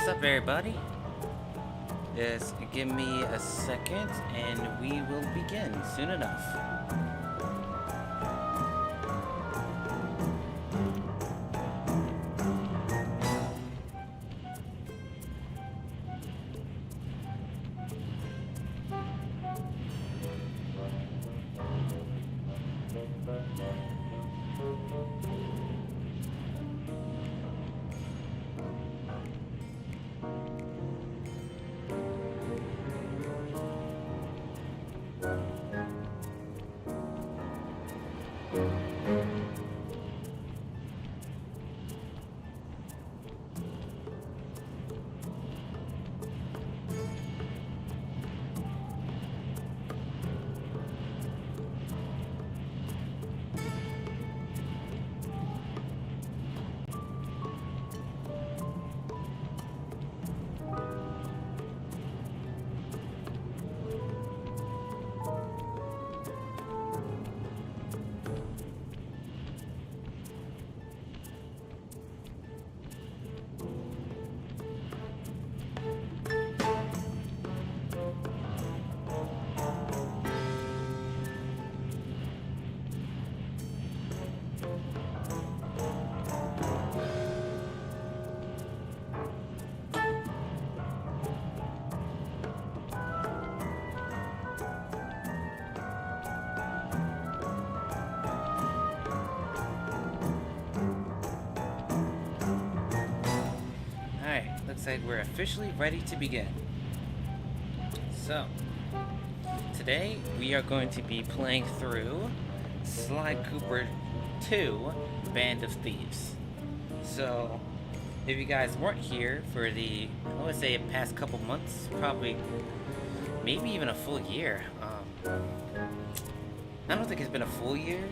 What's up, everybody? Just give me a second and we will begin soon enough. Looks like we're officially ready to begin. So, today we are going to be playing through Sly Cooper 2, Band of Thieves. So, if you guys weren't here for the, I would say, past couple months, probably, maybe even a full year. I don't think it's been a full year,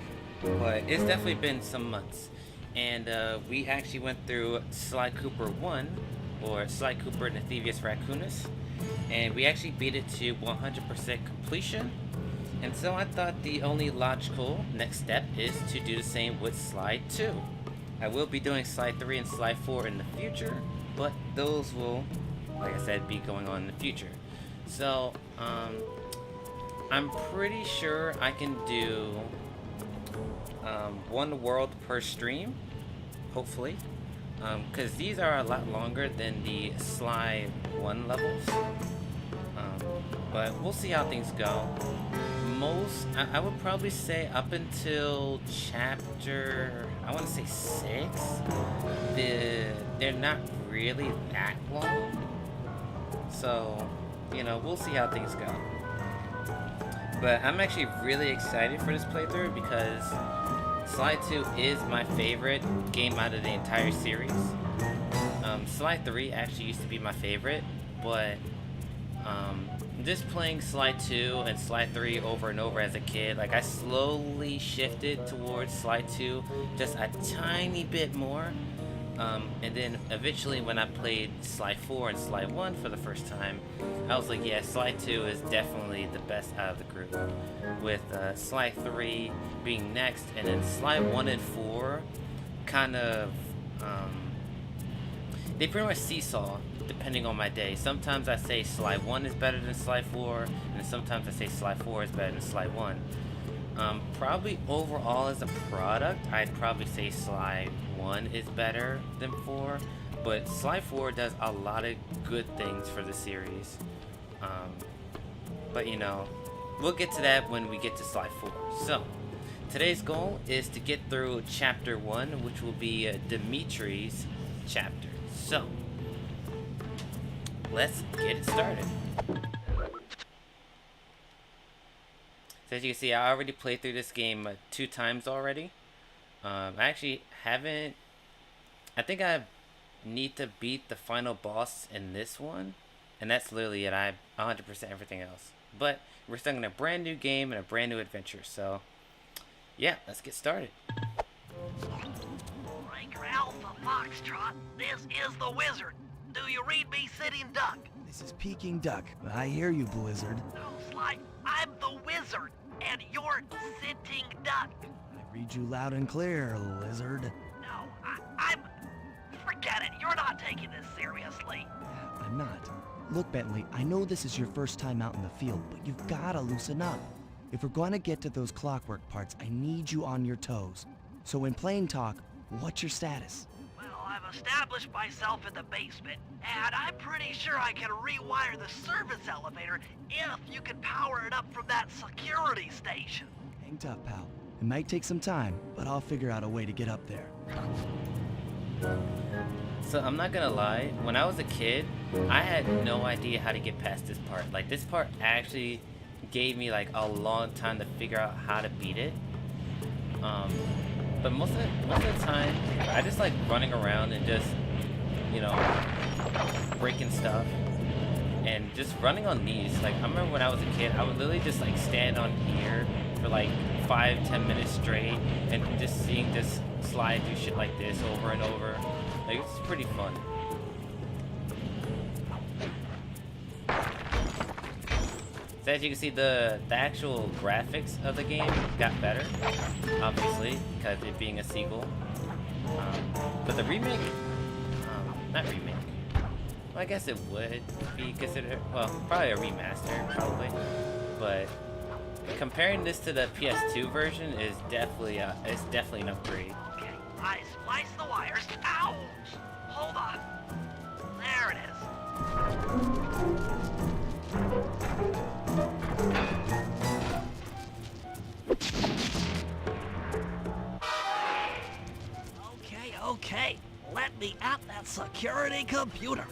but it's definitely been some months. And we actually went through Sly Cooper 1, or Sly Cooper and the Thievius Raccoonus, and we actually beat it to 100% completion. And so I thought the only logical next step is to do the same with Slide 2. I will be doing Slide 3 and Slide 4 in the future, but those will, like I said, be going on in the future. So, I'm pretty sure I can do one world per stream, hopefully. Because these are a lot longer than the Slide 1 levels. But we'll see how things go. I would probably say up until chapter, I want to say 6, they're not really that long. So, you know, we'll see how things go. But I'm actually really excited for this playthrough because Slide 2 is my favorite game out of the entire series. Slide 3 actually used to be my favorite, but just playing Slide 2 and Slide 3 over and over as a kid, like I slowly shifted towards Slide 2 just a tiny bit more. And then eventually when I played Slide 4 and Slide 1 for the first time, I was like, yeah, Slide 2 is definitely the best out of the group. With Slide 3 being next, and then Slide 1 and 4 kind of, they pretty much seesaw depending on my day. Sometimes I say Slide 1 is better than Slide 4, and sometimes I say Slide 4 is better than Slide 1. Probably overall as a product, I'd probably say Slide 1 is better than 4, but Slide 4 does a lot of good things for the series. But you know, we'll get to that when we get to Slide 4. So, today's goal is to get through Chapter 1, which will be Dimitri's chapter. So, let's get it started. So as you can see, I already played through this game 2 times already. I actually haven't... I think I need to beat the final boss in this one. And that's literally it. I 100% everything else. But we're starting a brand new game and a brand new adventure. So, yeah, let's get started. Breaker Alpha Foxtrot, this is the Wizard. Do you read me, Sitting Duck? This is Peking Duck. I hear you, Blizzard. No, Sly, I'm the Wizard, and you're Sitting Duck. I read you loud and clear, Lizard. No, I'm... Forget it, you're not taking this seriously. I'm not. Look, Bentley, I know this is your first time out in the field, but you've gotta loosen up. If we're going to get to those clockwork parts, I need you on your toes. So in plain talk, what's your status? Well, I've established myself in the basement, and I'm pretty sure I can rewire the service elevator if you can power it up from that security station. Hang tough, pal. It might take some time, but I'll figure out a way to get up there. So I'm not gonna lie, when I was a kid, I had no idea how to get past this part. Like, this part actually gave me like a long time to figure out how to beat it. But most of the time, I just like running around and just, you know, breaking stuff and just running on knees. Like, I remember when I was a kid, I would literally just like stand on here for like 5-10 minutes straight and just seeing this slide do shit like this over and over. Like, it's pretty fun. So as you can see, the actual graphics of the game got better, obviously, because it being a sequel. But the remake, not remake, well, I guess it would be considered, well, probably a remaster, probably. But comparing this to the PS2 version is definitely it's definitely an upgrade. Okay, I splice the wires. Ouch! Hold on. There it is. Okay. Let me at that security computer.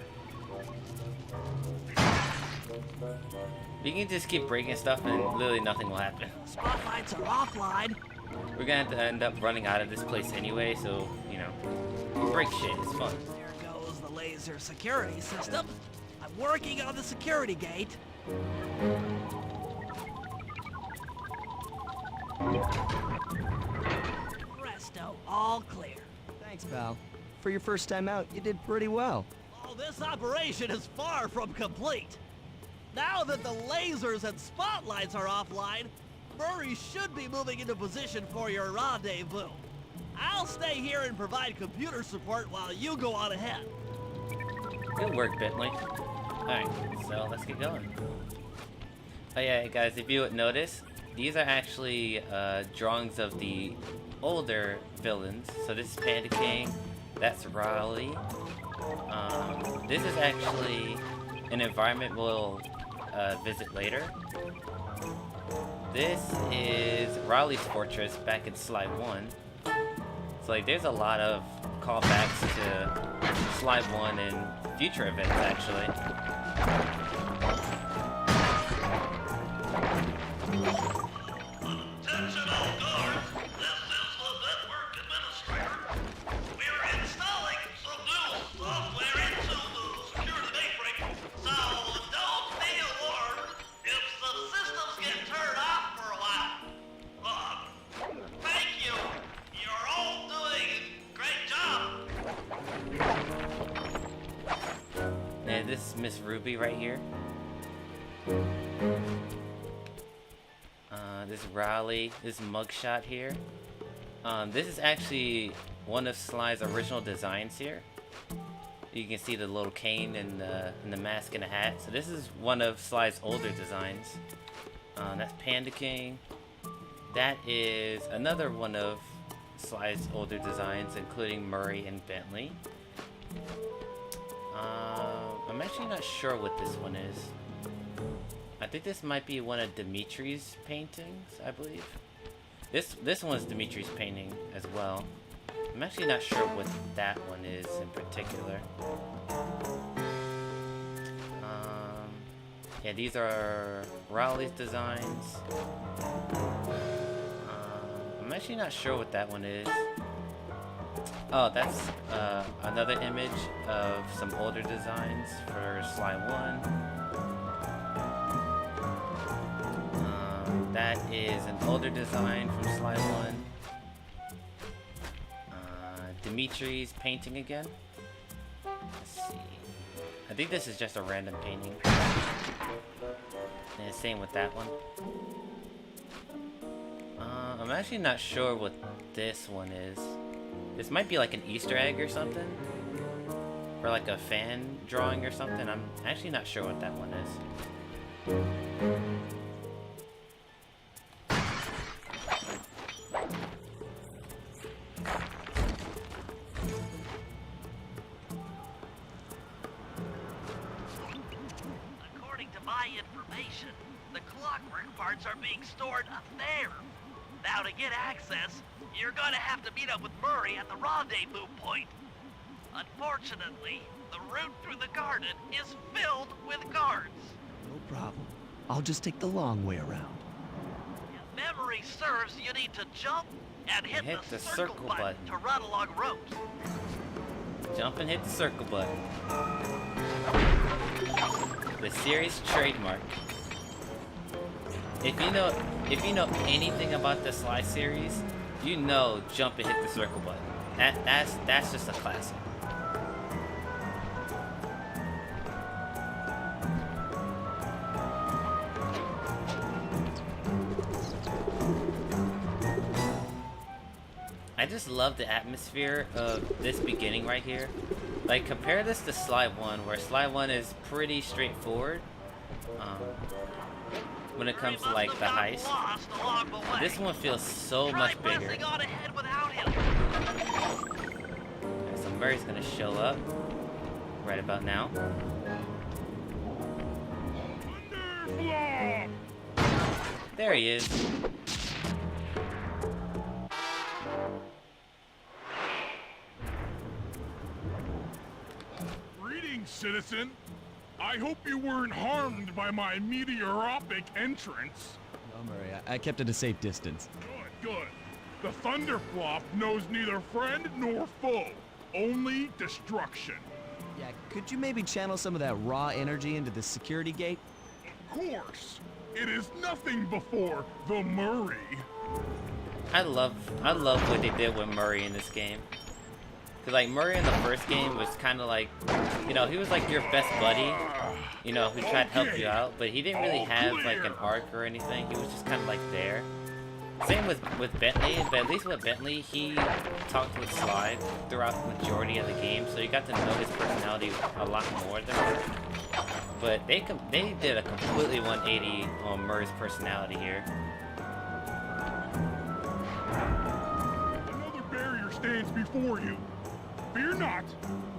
You can just keep breaking stuff and literally nothing will happen. Spotlights are offline. We're gonna have to end up running out of this place anyway, so, you know, break shit, it's fun. There goes the laser security system. I'm working on the security gate. Presto, all clear. Thanks, pal. For your first time out, you did pretty well. Oh, this operation is far from complete. Now that the lasers and spotlights are offline, Murray should be moving into position for your rendezvous. I'll stay here and provide computer support while you go on ahead. Good work, Bentley. Alright, so let's get going. Oh yeah, guys, if you would notice, these are actually drawings of the older villains. So this is Panda King, that's Raleigh. This is actually an environment we'll visit later. This is Raleigh's fortress back in Slide 1. So like, there's a lot of callbacks to Slide 1 and future events, actually. Attention all guards, this is the network administrator. We're installing some new software into the security mainframe, so don't be alarmed if the systems get turned off for a while. Thank you. You're all doing a great job. And this is Miss Ruby right here. This is Raleigh, this mugshot here. This is actually one of Sly's original designs here. You can see the little cane and the mask and the hat. So this is one of Sly's older designs. That's Panda King. That is another one of Sly's older designs, including Murray and Bentley. I'm actually not sure what this one is. I think this might be one of Dimitri's paintings, I believe. This one's Dimitri's painting as well. I'm actually not sure what that one is in particular. Yeah, these are Raleigh's designs. I'm actually not sure what that one is. Oh, that's another image of some older designs for Slide 1. That is an older design from Slide 1. Dimitri's painting again. Let's see. I think this is just a random painting. And same with that one. I'm actually not sure what this one is. This might be like an Easter egg or something. Or like a fan drawing or something. I'm actually not sure what that one is. According to my information, the clockwork parts are being stored up there. Now to get access, you're gonna have to meet up with Murray at the rendezvous point. Unfortunately, the route through the garden is filled with guards. No problem. I'll just take the long way around. If memory serves, you need to jump and hit the circle button to run along ropes. Jump and hit the circle button. The series trademark. If you know anything about the Sly series, you know jump and hit the circle button. That's just a classic. I just love the atmosphere of this beginning right here. Like, compare this to Slide 1, where Slide 1 is pretty straightforward when it comes to like the heist. This one feels so much bigger. So Murray's gonna show up right about now. There he is. Greetings, citizen. I hope you weren't harmed by my meteoropic entrance. No, Murray, I kept at a safe distance. Good, good. The Thunderflop knows neither friend nor foe, only destruction. Yeah, could you maybe channel some of that raw energy into the security gate? Of course. It is nothing before the Murray. I love what they did with Murray in this game. Cause like Murray in the first game was kind of like, you know, he was like your best buddy, you know, who tried to help you out, but he didn't really have like an arc or anything. He was just kind of like there. Same with Bentley, but at least with Bentley, he talked with Sly throughout the majority of the game, so you got to know his personality a lot more than Murray. But they did a completely 180 on Murray's personality here. Another barrier stands before you. Fear not,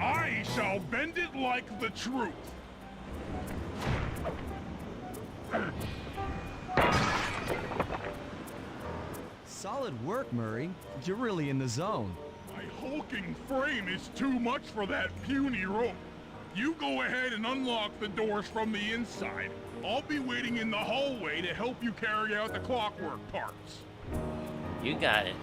I shall bend it like the truth. Solid work, Murray. You're really in the zone. My hulking frame is too much for that puny rope. You go ahead and unlock the doors from the inside. I'll be waiting in the hallway to help you carry out the clockwork parts. You got it.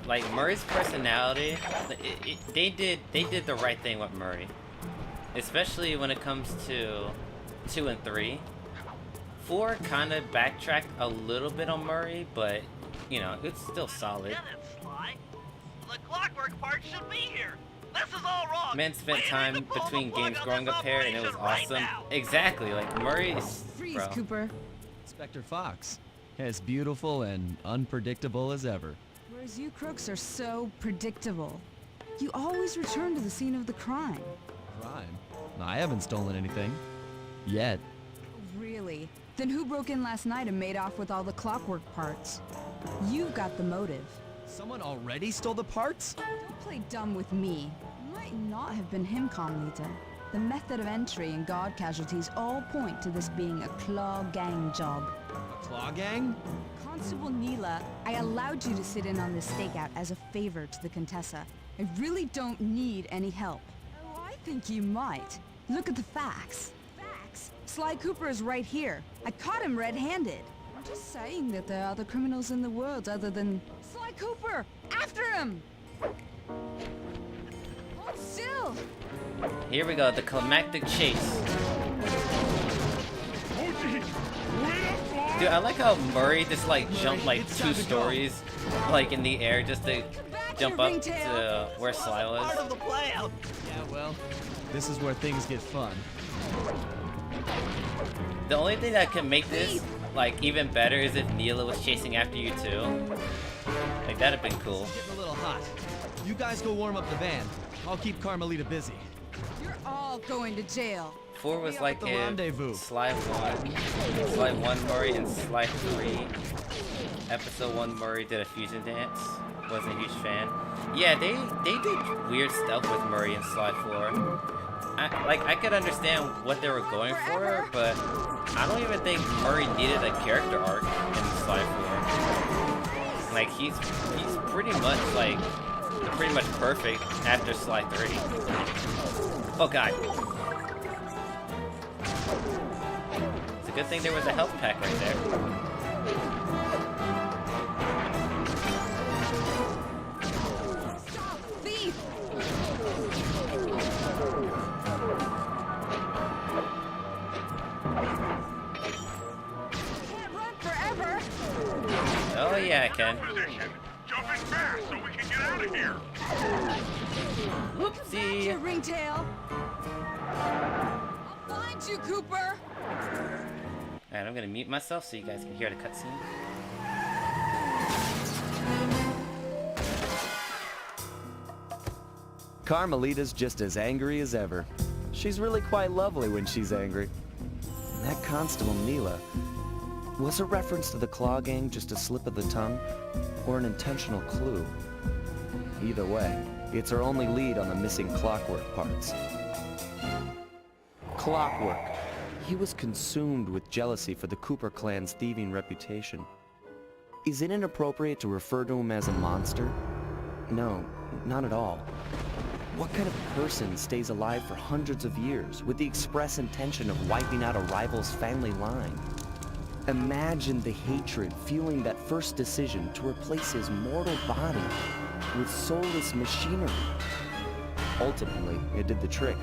Like Murray's personality, they did the right thing with Murray, especially when it comes to 2 and 3. 4 kind of backtracked a little bit on Murray, but you know it's still solid. Get it, Sly? The clockwork part should be here. This is all wrong. Man spent We need time to pull the between plug games on growing this up here, and it was operation right awesome. now. Exactly, like Murray is. Freeze, Bro. Cooper. Inspector Fox. As beautiful and unpredictable as ever. Whereas you crooks are so predictable. You always return to the scene of the crime. Crime? I haven't stolen anything. Yet. Really? Then who broke in last night and made off with all the clockwork parts? You've got the motive. Someone already stole the parts? Don't play dumb with me. It might not have been him, Carmelita. The method of entry and guard casualties all point to this being a claw gang job. A claw gang? Constable Neela, I allowed you to sit in on this stakeout as a favor to the Contessa. I really don't need any help. Oh, I think you might. Look at the facts. Facts? Sly Cooper is right here. I caught him red-handed. I'm just saying that there are other criminals in the world other than... Sly Cooper! After him! Hold still! Here we go, the climactic chase. Oh geez, wait up, Fly! Dude, I like how Murray just like jumped like 2 stories, like in the air, just to jump up to where Sly Part of was. the plan. Yeah, well, this is where things get fun. The only thing that can make this like even better is if Neela was chasing after you too. Like that'd have been cool. It's getting a little hot. You guys go warm up the van. I'll keep Carmelita busy. You're all going to jail. 4 was Be out like at the if rendezvous. Sly 1 Murray, and Sly 3. Episode 1 Murray did a fusion dance. Wasn't a huge fan. Yeah, they did weird stuff with Murray and Sly 4. I could understand what they were going for, but I don't even think Murray needed a character arc in Sly 4. Like he's pretty much perfect after Sly 3. Oh god. It's a good thing there was a health pack right there. Stop, thief! Can't run forever. Oh yeah, I can. Position. Jump in fast so we can get out of here. Back Whoopsie. here, ringtail. I'll find you, Cooper. Alright, I'm gonna mute myself so you guys can hear the cutscene. Carmelita's just as angry as ever. She's really quite lovely when she's angry. And that Constable Neela, was a reference to the Claw Gang just a slip of the tongue, or an intentional clue? Either way, it's our only lead on the missing clockwork parts. Clockwork. He was consumed with jealousy for the Cooper clan's thieving reputation. Is it inappropriate to refer to him as a monster? No, not at all. What kind of person stays alive for hundreds of years with the express intention of wiping out a rival's family line? Imagine the hatred fueling that first decision to replace his mortal body with soulless machinery. Ultimately, it did the trick.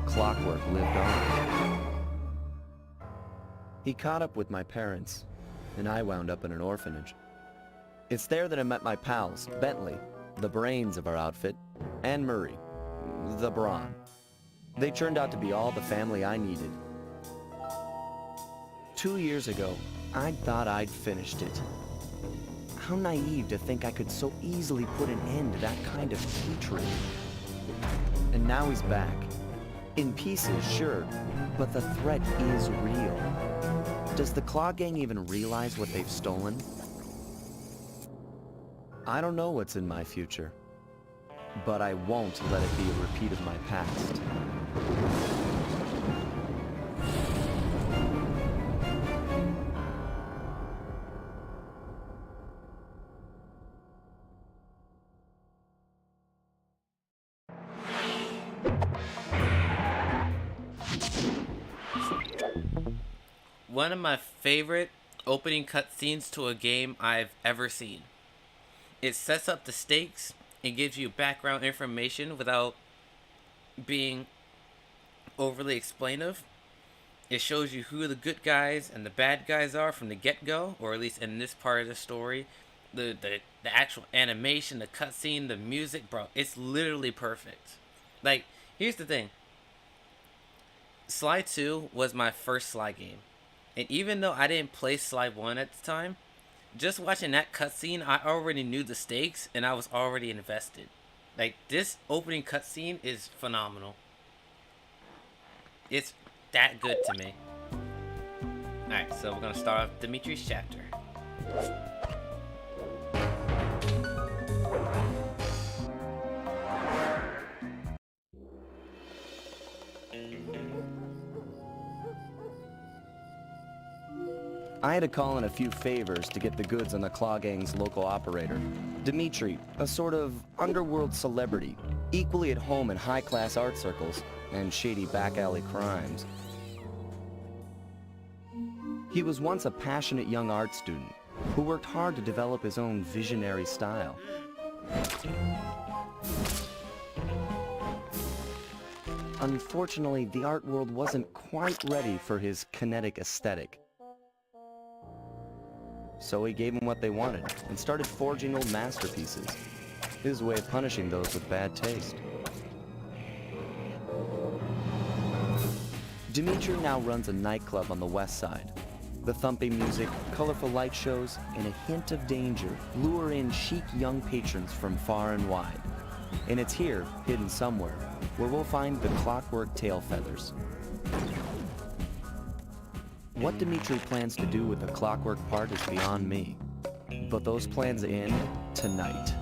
Clockwork lived on. He caught up with my parents, and I wound up in an orphanage. It's there that I met my pals, Bentley, the brains of our outfit, and Murray, the brawn. They turned out to be all the family I needed. 2 years ago, I thought I'd finished it. How naive to think I could so easily put an end to that kind of hatred. And now he's back. In pieces, sure, but the threat is real. Does the Claw Gang even realize what they've stolen? I don't know what's in my future, but I won't let it be a repeat of my past. One of my favorite opening cutscenes to a game I've ever seen. It sets up the stakes and gives you background information without being overly explainative. It shows you who the good guys and the bad guys are from the get-go, or at least in this part of the story. The actual animation, the cutscene, the music, bro, it's literally perfect. Like, here's the thing. Sly 2 was my first Sly game. And even though I didn't play Sly 1 at the time, just watching that cutscene, I already knew the stakes and I was already invested. Like, this opening cutscene is phenomenal. It's that good to me. Alright, so we're gonna start off Dimitri's chapter. I had to call in a few favors to get the goods on the Claw Gang's local operator, Dimitri, a sort of underworld celebrity, equally at home in high-class art circles and shady back-alley crimes. He was once a passionate young art student who worked hard to develop his own visionary style. Unfortunately, the art world wasn't quite ready for his kinetic aesthetic. So he gave them what they wanted and started forging old masterpieces. His way of punishing those with bad taste. Dimitri now runs a nightclub on the west side. The thumping music, colorful light shows, and a hint of danger lure in chic young patrons from far and wide. And it's here, hidden somewhere, where we'll find the clockwork tail feathers. What Dimitri plans to do with the clockwork part is beyond me. But those plans end tonight.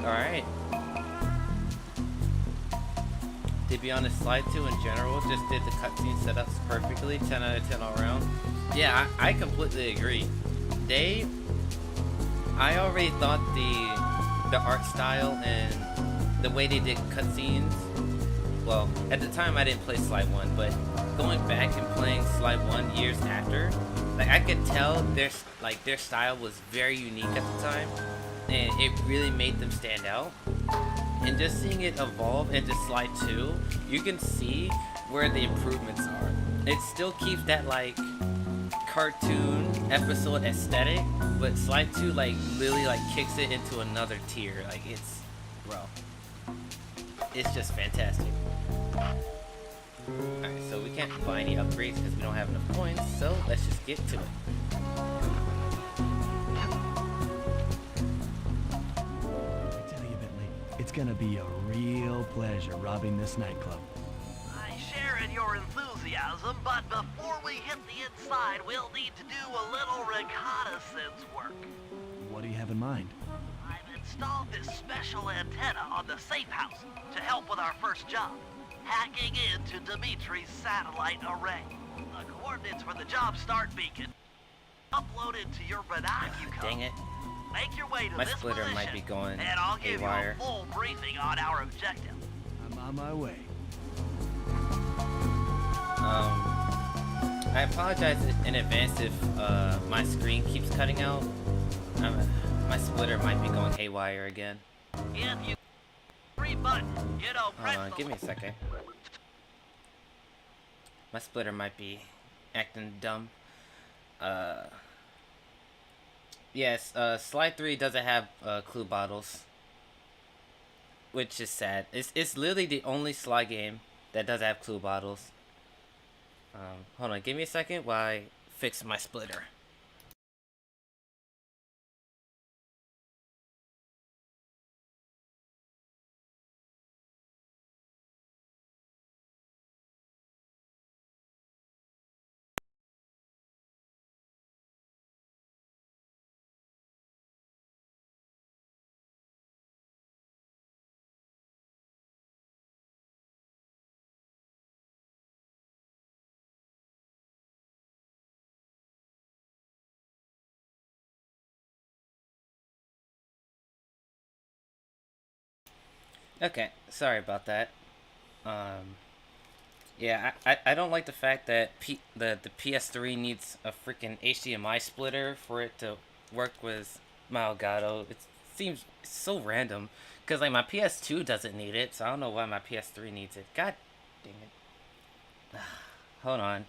Alright. To be honest, Sly 2 in general just did the cutscene setups perfectly, 10 out of 10 all around. Yeah, I completely agree. I already thought the art style and the way they did cutscenes, well, at the time I didn't play Sly 1, but going back and playing Sly 1 years after, like, I could tell their style was very unique at the time, and it really made them stand out. And just seeing it evolve into Sly 2, you can see where the improvements are. It still keeps that, like, cartoon episode aesthetic, but Sly 2, like, literally, like, kicks it into another tier. Like, it's just fantastic. Alright, so we can't buy any upgrades because we don't have enough points, so let's just get to it. It's gonna be a real pleasure robbing this nightclub. I share in your enthusiasm, but before we hit the inside, we'll need to do a little reconnaissance work. What do you have in mind? I've been installed this special antenna on the safe house to help with our first job, hacking into Dimitri's satellite array. The coordinates for the job start beacon uploaded to your binocular. Dang it. Make your way to My this splitter position, might be going and I'll give haywire. you a full briefing on our objective. I'm on my way. I apologize in advance if my screen keeps cutting out. My splitter might be going haywire again. If you free button, press the Give me a second. My splitter might be acting dumb. Yes, Slide 3 doesn't have clue bottles, which is sad. It's literally the only Slide game that does have clue bottles. Hold on, give me a second while I fix my splitter. Okay, sorry about that. Yeah, I don't like the fact that the PS3 needs a freaking HDMI splitter for it to work with my Elgato. It seems so random, because like my PS2 doesn't need it, so I don't know why my PS3 needs it. God dang it. Hold on.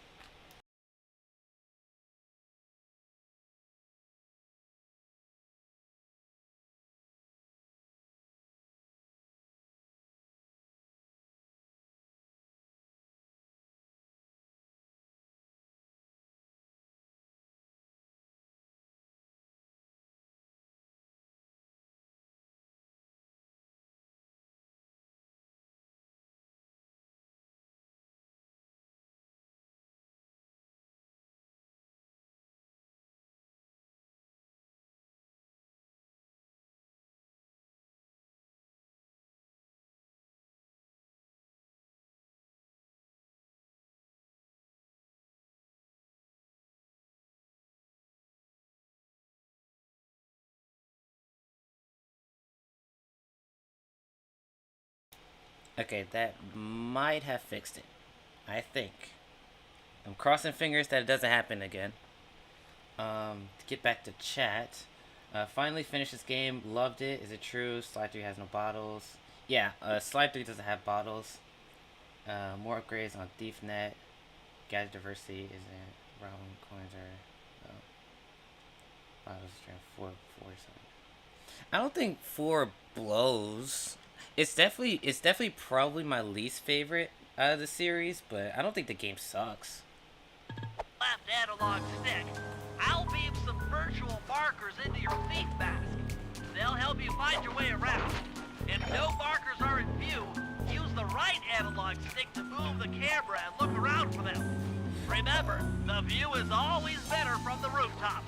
Okay, that might have fixed it. I think. I'm crossing fingers that it doesn't happen again. To get back to chat. Finally finished this game. Loved it. Is it true? Slide 3 has no bottles. Yeah, Slide 3 doesn't have bottles. More upgrades on ThiefNet. Gadget diversity isn't. Round coins are. Bottles are 4 something. I don't think 4 blows. It's definitely probably my least favorite out of the series, but I don't think the game sucks. Left analog stick. I'll beam some virtual markers into your thief mask. They'll help you find your way around. If no markers are in view, use the right analog stick to move the camera and look around for them. Remember, the view is always better from the rooftop.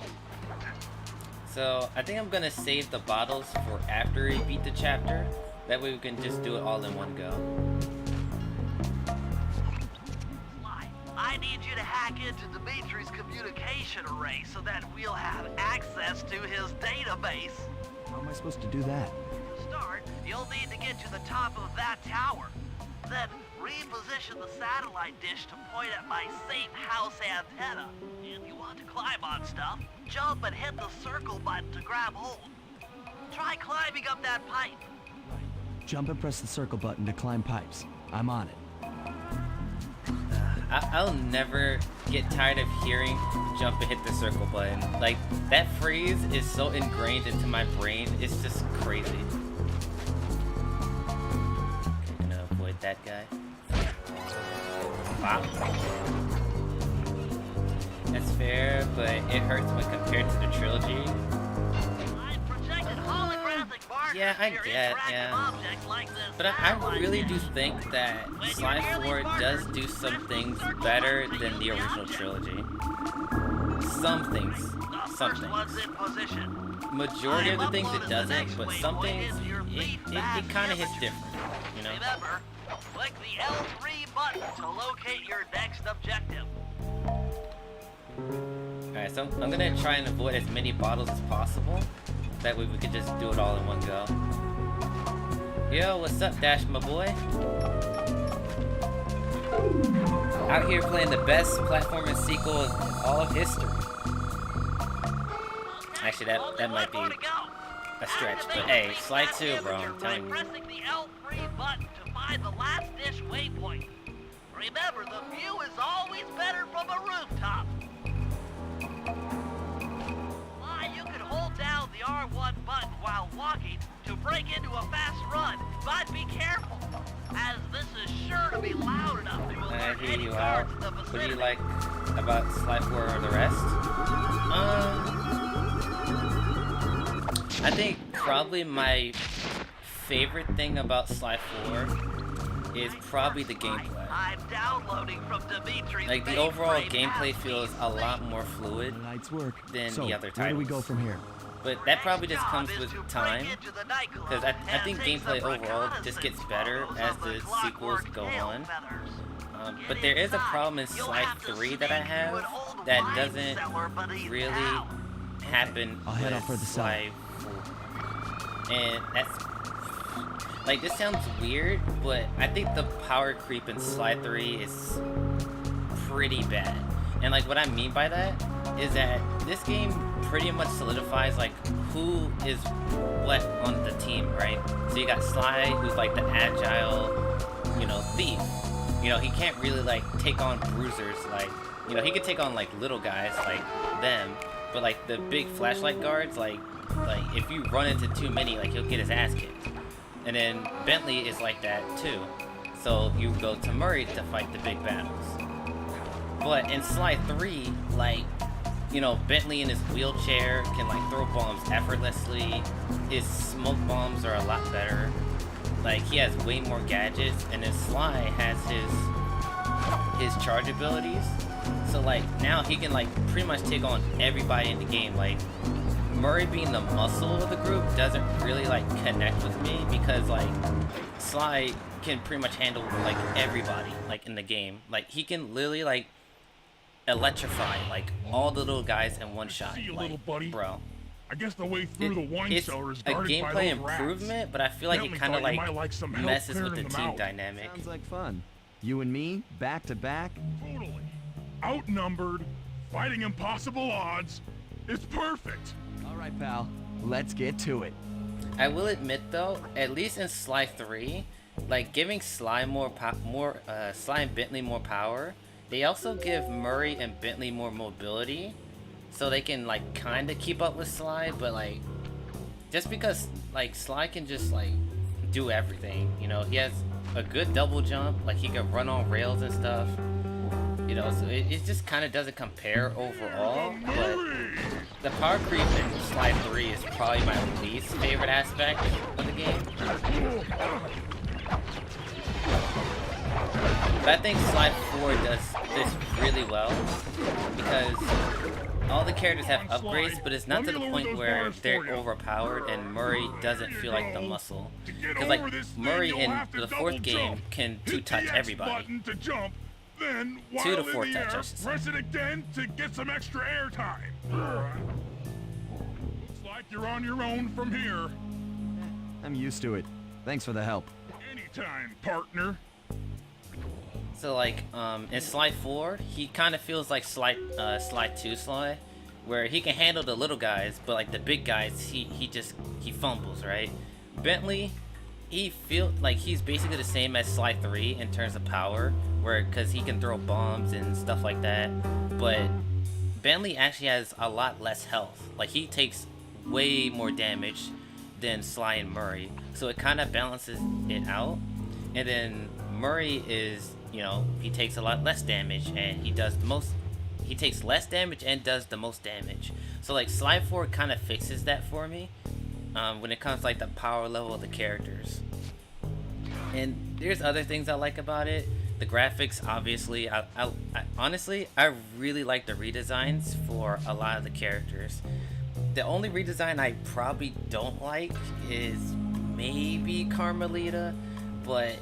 So I think I'm gonna save the bottles for after we beat the chapter. That way we can just do it all in one go. I need you to hack into Dimitri's communication array so that we'll have access to his database. How am I supposed to do that? To start, you'll need to get to the top of that tower. Then reposition the satellite dish to point at my safe house antenna. If you want to climb on stuff, jump and hit the circle button to grab hold. Try climbing up that pipe. Jump and press the circle button to climb pipes. I'm on it. I'll never get tired of hearing jump and hit the circle button. Like, that phrase is so ingrained into my brain, it's just crazy. I'm gonna avoid that guy. Wow. That's fair, but it hurts when compared to the trilogy. Yeah, I get, yeah. But I really do think that Slide 4 does do some things better than the original trilogy. Some things. some first ones things. in position. Majority of the things it I've uploaded the doesn't, next but some waypoint things into your it feedback kind of hits image. different, you know? Remember, click the L3 button to locate your next objective. Alright, so I'm gonna try and avoid as many bottles as possible. That way we can just do it all in one go. Yo, what's up, Dash, my boy? Out here playing the best platforming sequel of all of history. Actually, that might be a stretch, but hey, Slide 2, bro, I'm telling you. Pressing the L3 button to find the last dish waypoint. Remember, the view is always better from a rooftop. You can hold down the R1 button while walking to break into a fast run, but be careful, as this is sure to be loud enough to I alert hear any you out. guards in the What do vicinity. you like about Slide 4 or the rest? I think probably my favorite thing about Slide 4 is probably the gameplay. I'm downloading from Dimitri. Like, the overall gameplay feels a lot more fluid Lights work. than So, the other where do we titles. go from here? But that probably just comes with time. Because Because I think gameplay overall just gets better as the sequels go on. But there is a problem in Slide 3 that I have that doesn't really happen I'll head with off for the cellar. Slide 4. And that's... Like, this sounds weird, but I think the power creep in Slide 3 is pretty bad. And like, what I mean by that is that this game pretty much solidifies like who is what on the team, right? So you got Sly, who's like the agile, you know, thief. You know, he can't really like take on bruisers, like, you know, he could take on like little guys like them, but like the big flashlight guards, like if you run into too many, like, he'll get his ass kicked. And then Bentley is like that too. So you go to Murray to fight the big battles. But in Slide 3, like, you know, Bentley in his wheelchair can like throw bombs effortlessly. His smoke bombs are a lot better. Like, he has way more gadgets, and then Sly has his charge abilities. So like, now he can like pretty much take on everybody in the game. Like, Murray being the muscle of the group doesn't really like connect with me, because like Sly can pretty much handle like everybody like in the game. Like, he can literally like electrify like all the little guys in one shot. See you, like, little buddy. bro, I guess the way through the wine it's cellar is a guarded by gameplay those rats. improvement, but I feel like it Bentley kind of thought you like might like some help messes with the clearing them team out. dynamic. Sounds like fun. You and me, back to back. Totally. Outnumbered, fighting impossible odds. It's perfect. All right, pal. Let's get to it. I will admit though, at least in Sly 3, like giving Sly Sly and Bentley more power, they also give Murray and Bentley more mobility, so they can like kind of keep up with Sly. But like, just because like Sly can just like do everything, you know, he has a good double jump, like he can run on rails and stuff, you know, so it just kind of doesn't compare overall. But the power creep in Slide 3 is probably my least favorite aspect of the game. But I think Slide 4 does this really well, because all the characters have upgrades, but it's not to the point where they're overpowered and Murray doesn't feel like the muscle. Because like, Murray in the fourth game can two-touch everybody. Then, 2 to while 4 in the touch, I air, should say. press it again to get some extra air time. Looks like you're on your own from here. I'm used to it. Thanks for the help. Anytime, partner. So like, in Slide 4, he kind of feels like Slide 2 Sly, where he can handle the little guys, but like the big guys, he fumbles, right? Bentley, he feels like he's basically the same as Slide 3 in terms of power, because he can throw bombs and stuff like that, but Bentley actually has a lot less health. Like, he takes way more damage than Sly and Murray, so it kind of balances it out. And then Murray is, you know, he takes a lot less damage, and he takes less damage and does the most damage. So like, Slide 4 kind of fixes that for me when it comes to like the power level of the characters. And there's other things I like about it. The graphics, obviously, I honestly, I really like the redesigns for a lot of the characters. The only redesign I probably don't like is maybe Carmelita, but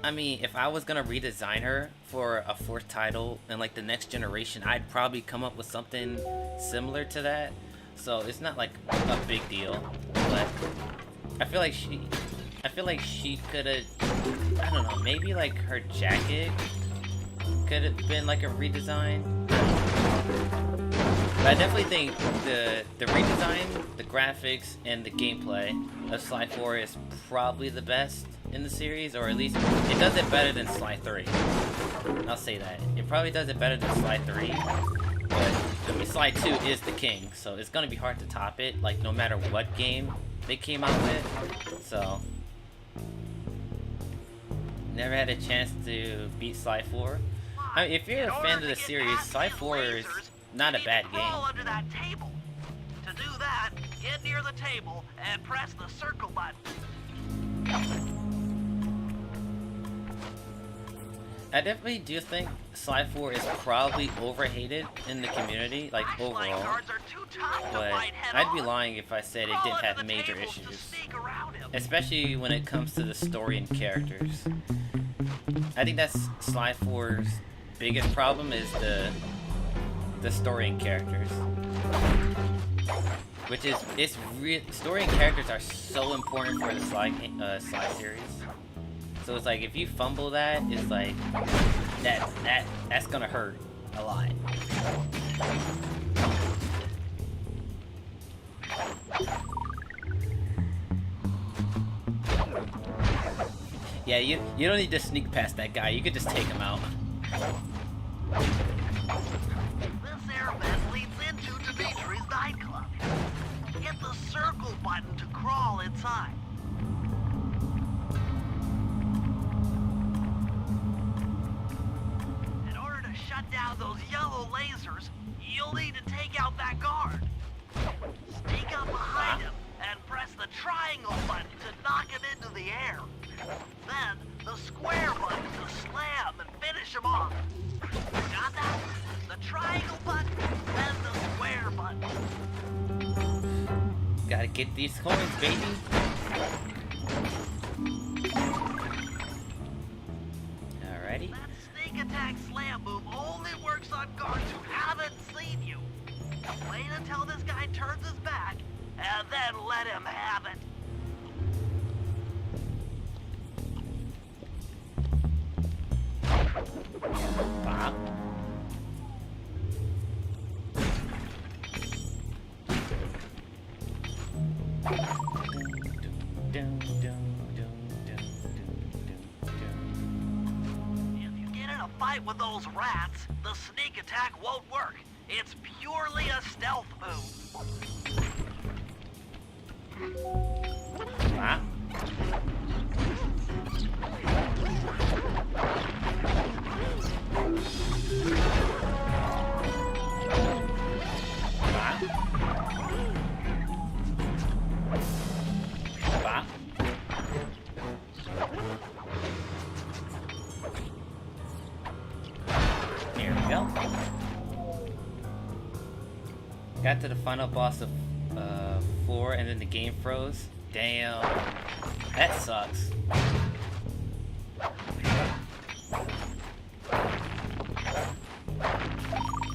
I mean, if I was gonna redesign her for a 4th title and like the next generation, I'd probably come up with something similar to that. So it's not like a big deal, but I feel like she could have, I don't know, maybe like her jacket could have been like a redesign. But I definitely think the redesign, the graphics, and the gameplay of Sly 4 is probably the best in the series, or at least it does it better than Sly 3. I'll say that. It probably does it better than Sly 3, but I mean, Sly 2 is the king, so it's gonna be hard to top it, like no matter what game they came out with. So never had a chance to beat Sly 4. I mean, if you're a fan of the series, Sly 4 is not a bad game. Under that table. To do that, get near the table and press the circle button. I definitely do think Sly 4 is probably overhated in the community, like overall. But I'd be lying if I said it didn't have major issues, especially when it comes to the story and characters. I think that's Sly 4's biggest problem is the story and characters, which is story and characters are so important for the Sly series. So it's like if you fumble that, it's like that's gonna hurt a lot. Yeah, you don't need to sneak past that guy. You could just take him out. This air vent leads into Dimitri's nightclub. Hit the circle button to crawl inside. In order to shut down those yellow lasers, you'll need to take out that guard. Sneak up behind him and press the triangle button to knock him into the air. Then the square button to slam and finish him off. Got that? The triangle button, then the square button. Gotta get these coins, baby. Alrighty. That sneak attack slam move only works on guards who haven't seen you. Wait until this guy turns his back, and then let him have it. Bop. If you get in a fight with those rats, the sneak attack won't work. It's purely a stealth move. Bop. Bop. Here we go. Got to the final boss of 4 and then the game froze. Damn. That sucks.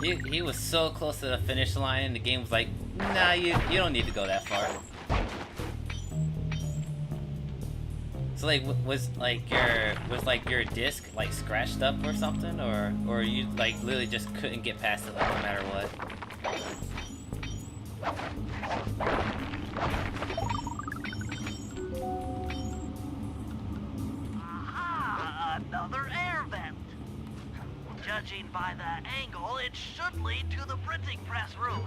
He was so close to the finish line and the game was like, nah, you don't need to go that far. So like, was your disc like scratched up or something, or you like literally just couldn't get past it like no matter what? Aha! Another air vent. Judging by the angle, it should lead to the printing press room.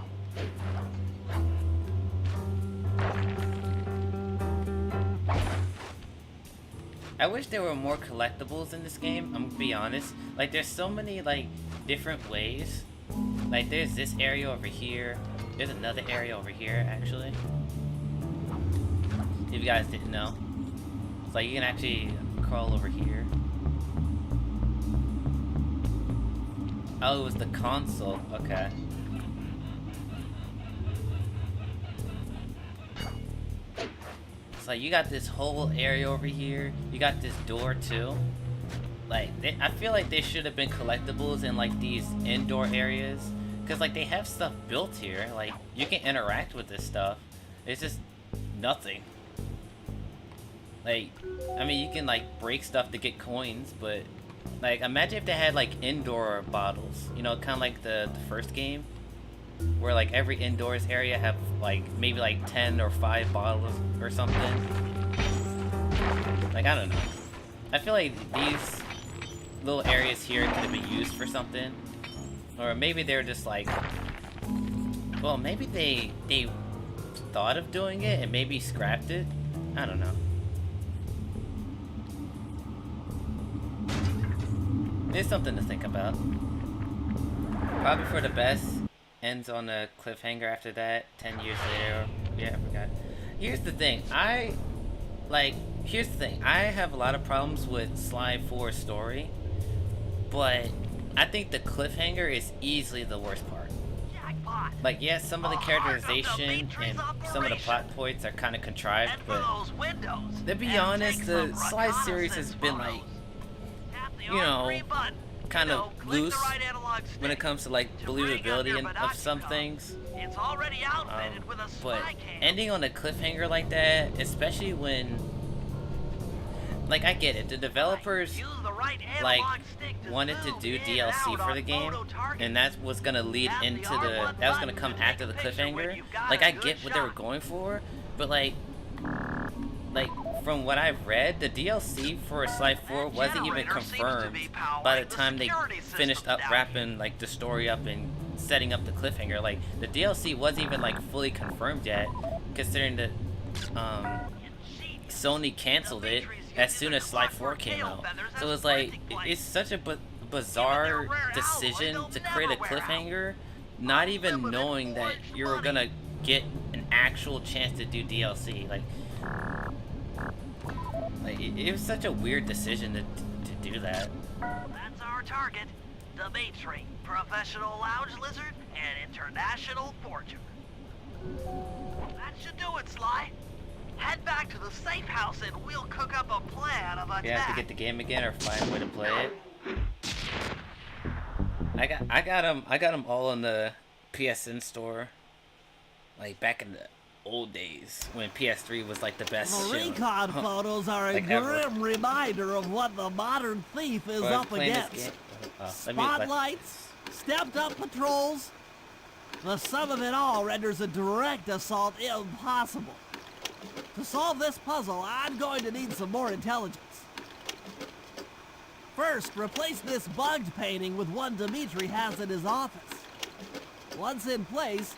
I wish there were more collectibles in this game, I'm gonna be honest. Like, there's so many, like, different ways. Like, there's this area over here. There's another area over here, actually. If you guys didn't know. It's like, you can actually crawl over here. Oh, it was the console. Okay. So you got this whole area over here. You got this door too. Like, I feel like they should have been collectibles in like these indoor areas, cause like they have stuff built here. Like you can interact with this stuff. It's just nothing. Like, I mean, you can like break stuff to get coins, but like imagine if they had like indoor bottles. You know, kind of like the first game, where like every indoors area have like maybe like 10 or 5 bottles or something. Like, I don't know. I feel like these little areas here could have been used for something, or maybe they're just like, well, maybe they thought of doing it and maybe scrapped it. I don't know. It's something to think about. Probably for the best. Ends on a cliffhanger after that. 10 years later. Yeah, I forgot. Here's the thing. Here's the thing. I have a lot of problems with Sly 4's story, but I think the cliffhanger is easily the worst part. Jackpot. Like, yes, some of the characterization and some of the plot points are kind of contrived, And for but those windows, to be and honest, take the some Sly series has reconnaissance been like, photos. Tap the you know, R3 button. kind of Click the loose right analog when it stick comes to like to bring up believability your of some binocular. things. It's already outfitted with a But spy cam. ending on a cliffhanger like that, especially when, like, I get it, the developers Use the right like analog stick to wanted to zoom do in and DLC out for on the game, photo targets. and that was gonna lead Tap the into R1 the that was gonna button come to after the take a picture when cliffhanger. you've got Like, a I good get what they were shot. going for, but like from what I've read, the DLC for Sly 4 wasn't even generator seems to confirmed be powering by the the time they security finished systems up down wrapping like the story up and setting up the cliffhanger. Like, the DLC wasn't even like fully confirmed yet, considering that Sony canceled it as soon as Sly 4 came out. So it's like, it's such a bizarre decision to create a cliffhanger, not even knowing that you were gonna get an actual chance to do DLC. Like it was such a weird decision to do that. That's our target. Dimitri, professional lounge lizard and international fortune. That should do it, Sly. Head back to the safe house and we'll cook up a plan of attack. We have to get the game again or find a way to play it. I got them all in the PSN store, like back in the old days when PS3 was like the best The shit. recon photos are a Like ever. grim reminder of what the modern thief is But up playing this against. game- Spotlights, stepped up patrols. The sum of it all renders a direct assault impossible. To solve this puzzle, I'm going to need some more intelligence. First, replace this bugged painting with one Dimitri has in his office. Once in place,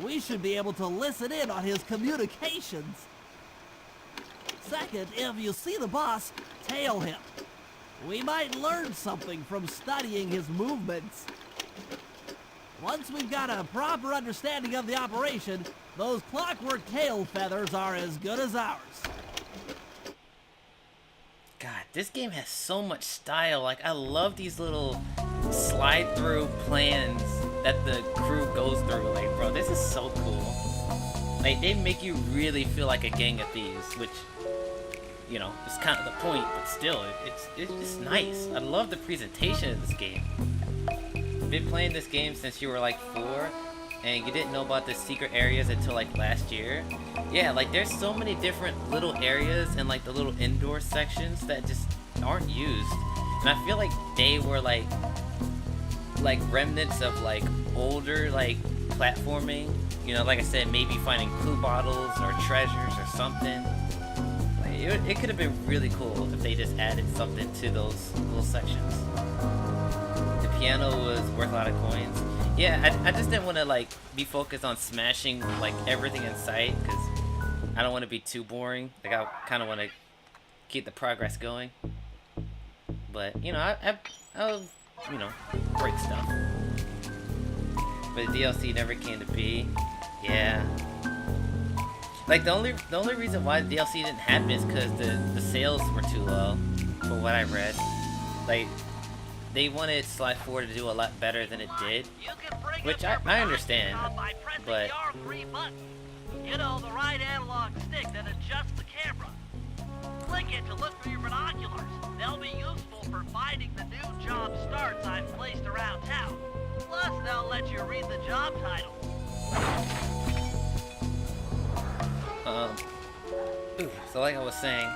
we should be able to listen in on his communications. Second, if you see the boss, tail him. We might learn something from studying his movements. Once we've got a proper understanding of the operation, those clockwork tail feathers are as good as ours. God, this game has so much style. Like, I love these little slide-through plans that the crew goes through. Like, bro, this is so cool. Like, they make you really feel like a gang of thieves, which, you know, is kind of the point, but still, it's just nice. I love the presentation of this game. I've been playing this game since you were like 4, and you didn't know about the secret areas until like last year. Yeah, like there's so many different little areas and like the little indoor sections that just aren't used. And I feel like they were like remnants of like older like platforming. You know, like I said, maybe finding clue bottles or treasures or something. Like, it could have been really cool if they just added something to those little sections. The piano was worth a lot of coins. Yeah, I just didn't want to like be focused on smashing like everything in sight, because I don't want to be too boring. Like, I kind of want to keep the progress going. But you know, I'll you know, break stuff. But the DLC never came to be. Yeah. Like the only reason why the DLC didn't happen is because the sales were too low, from what I read. Like, they wanted Sly 4 to do a lot better than it did. You can bring Which up I your understand, job by pressing but- the R3 button. You know, the right analog stick that adjusts the camera. Click it to look for your binoculars. They'll be useful for finding the new job starts I've placed around town. Plus, they'll let you read the job title. So like I was saying,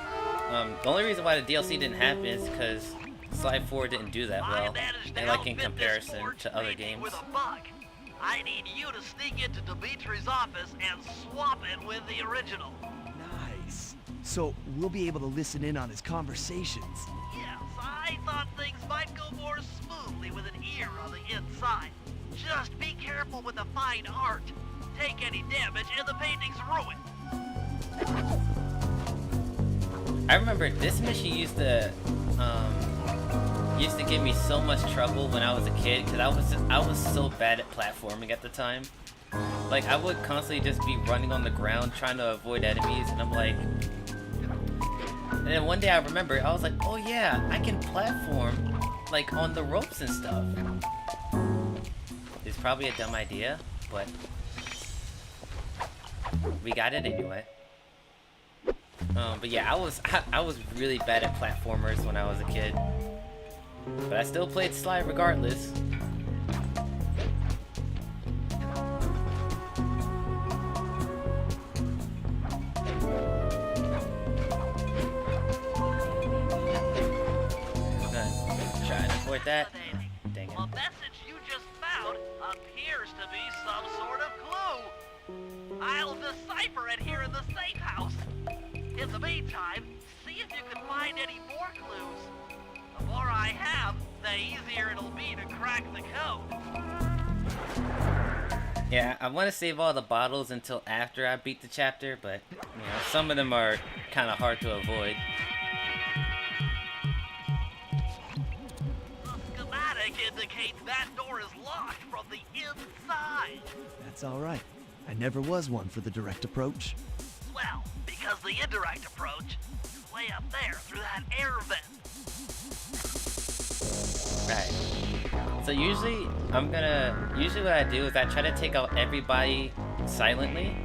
the only reason why the DLC didn't happen is because Sly 4 didn't do that I well, managed to and like in outfit this comparison forge to other painting games. with a bug. I need you to sneak into Dimitri's office and swap it with the original. Nice. So we'll be able to listen in on his conversations. Yes, I thought things might go more smoothly with an ear on the inside. Just be careful with the fine art. Take any damage and the painting's ruined. I remember this mission used to give me so much trouble when I was a kid because I was so bad at platforming at the time. Like I would constantly just be running on the ground trying to avoid enemies, and I'm like, and then one day I remember I was like, oh yeah, I can platform like on the ropes and stuff. It's probably a dumb idea, but we got it anyway. But yeah, I was really bad at platformers when I was a kid. But I still played Sly regardless. Try and avoid that. Dang it. The message you just found appears to be some sort of clue. I'll decipher it here in the safe house. In the meantime, see if you can find any more clues. The more I have, the easier it'll be to crack the code. Yeah, I want to save all the bottles until after I beat the chapter, but you know, some of them are kind of hard to avoid. The schematic indicates that door is locked from the inside. That's all right. I never was one for the direct approach. Well, because the indirect approach is way up there through that air vent. Right. So usually what I do is I try to take out everybody silently.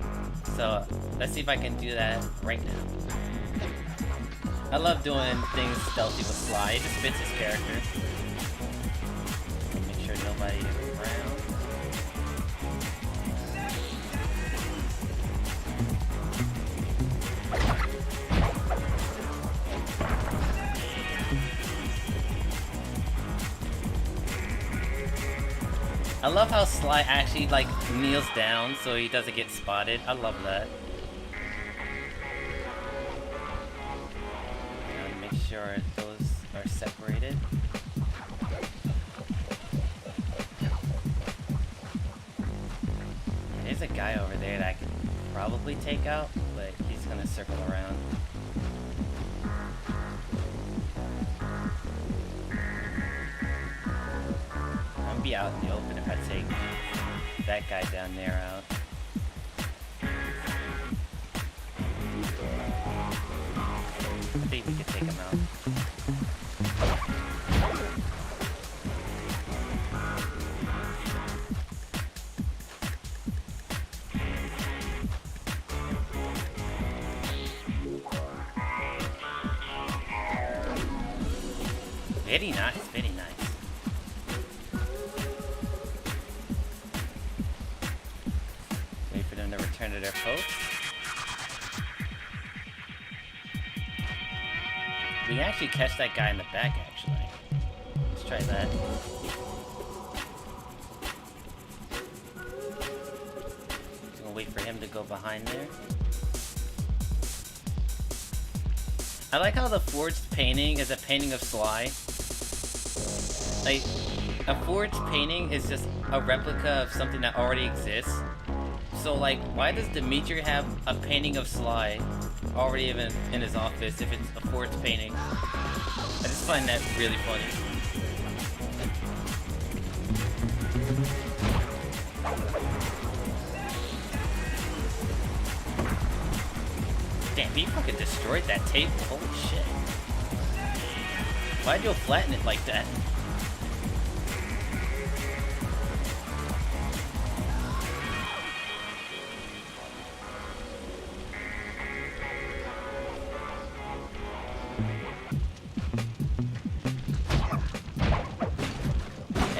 So let's see if I can do that right now. I love doing things stealthy with Sly. It just fits his character. Make sure nobody is around. I love how Sly actually like kneels down so he doesn't get spotted. I love that. And make sure those are separated. There's a guy over there that I can probably take out, but he's gonna circle around. I'm gonna be out in the open if I take that guy down there out. I think we can take him out. Very nice, very nice. Wait for them to return to their post. We can actually catch that guy in the back, actually. Let's try that. Just gonna wait for him to go behind there. I like how the forged painting is a painting of Sly. Like, a forged painting is just a replica of something that already exists. So, like, why does Dimitri have a painting of Sly already even in his office if it's a forged painting? I just find that really funny. Damn, he fucking destroyed that table. Holy shit. Why'd you flatten it like that?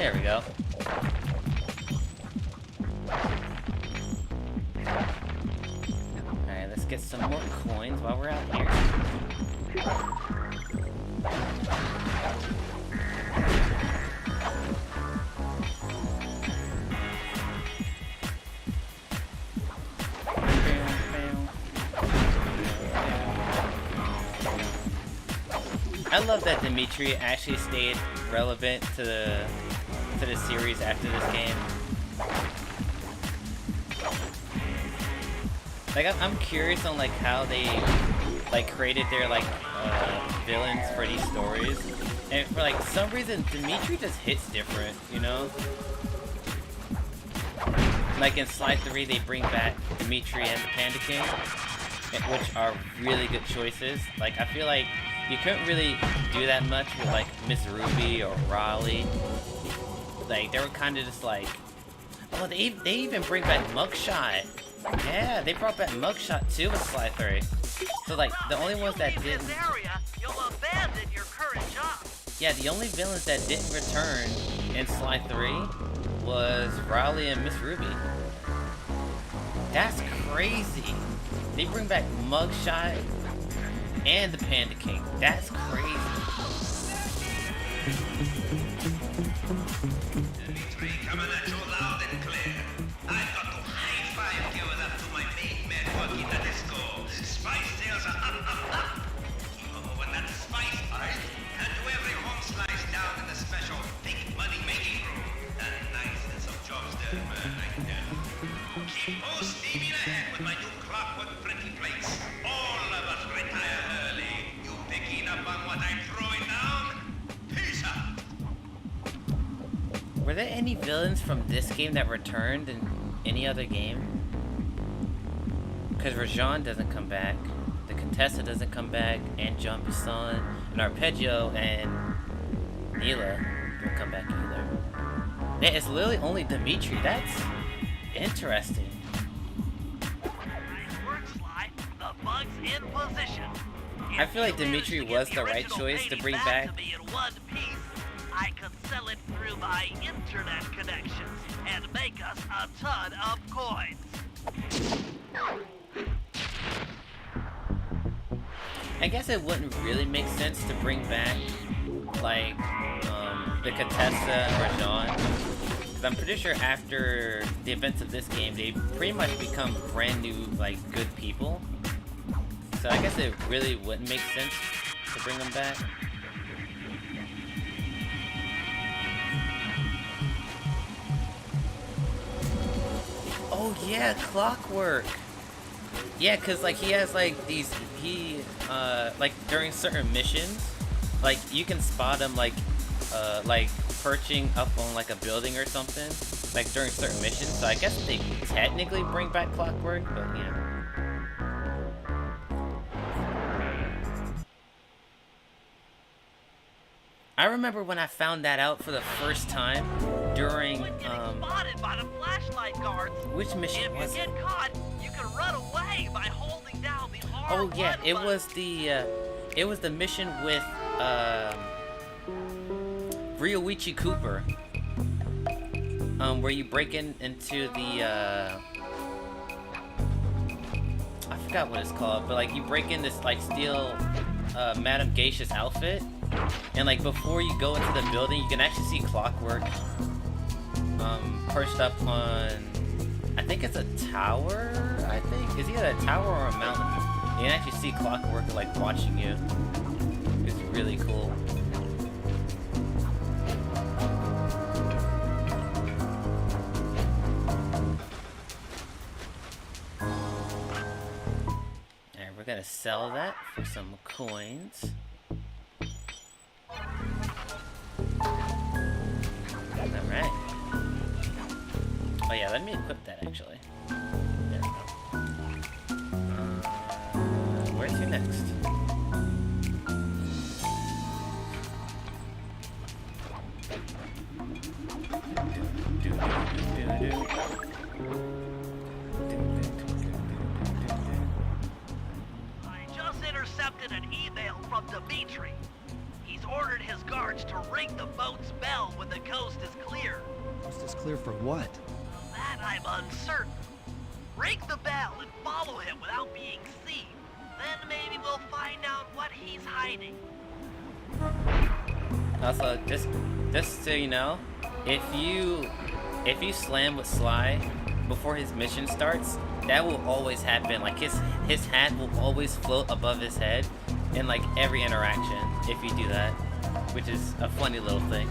There we go. Alright, let's get some more coins while we're out here. I love that Dimitri actually stayed relevant to the series after this game. Like I'm curious on like how they like created their like villains for these stories, and for like some reason Dimitri just hits different, you know. Like in Slide 3, they bring back Dimitri and the Panda King, which are really good choices. Like I feel like you couldn't really do that much with like Miss Ruby or Raleigh. Like they were kind of just like, oh, they even bring back Mugshot. Yeah, they brought back Mugshot too in Slide 3. So like the only ones that didn't. This area, you'll abandon your current job. Yeah, the only villains that didn't return in Slide 3 was Raleigh and Miss Ruby. That's crazy. They bring back Mugshot and the Panda King. That's crazy. Dimitri, coming at you loud and clear. I've got to high-five give it up to my main man working the disco. Spice sales are up. Oh, when that spice bites, and to every home slice down in the special big money-making room. And nice and some jobs there, man, I can tell. Keep on steaming ahead with my new clockwork printing plates. All of us retire early. You picking up on what I'm throwing down? Peace out. Were there any villains from this game that returned in any other game? Because Rajan doesn't come back, the Contessa doesn't come back, and Jean Bisson, and Arpeggio, and Neela don't come back either. Yeah, it's literally only Dimitri. That's interesting. Nice work, Sly. The bug's in position. I feel like If you Dimitri manage to was get the right original choice to painting bring back back. to me in one piece, I could sell it through my internet connections and make us a ton of coins. I guess it wouldn't really make sense to bring back, like, the Contessa or Jean. Because I'm pretty sure after the events of this game, they pretty much become brand new, like, good people. So I guess it really wouldn't make sense to bring them back. Oh yeah, Clockwork! Yeah, cause like he has like these, like during certain missions, like you can spot him like perching up on like a building or something, like during certain missions. So I guess they technically bring back Clockwork, but yeah. I remember when I found that out for the first time during Spotted by the flashlight guards. which mission was If you it? get caught, you can run away by holding down the R1 Oh yeah, it button. was the mission with Ryoichi Cooper, where you break into the I forgot what it's called, but like you break in this like steal Madame Geisha's outfit, and like before you go into the building, you can actually see Clockwork perched up on, I think it's a tower. I think is either a tower or a mountain. You can actually see Clockwork like watching you. It's really cool. Alright, we're gonna sell that for some coins. Alright. Oh yeah, let me equip that actually. There we go. Where's your next? I just intercepted an email from Dimitri. He's ordered his guards to ring the boat's bell when the coast is clear clear for what? That I'm uncertain. Ring the bell and follow him without being seen. Then maybe we'll find out what he's hiding. Also, just so you know, if you slam with Sly before his mission starts, that will always happen. Like his hat will always float above his head in like every interaction if you do that, which is a funny little thing.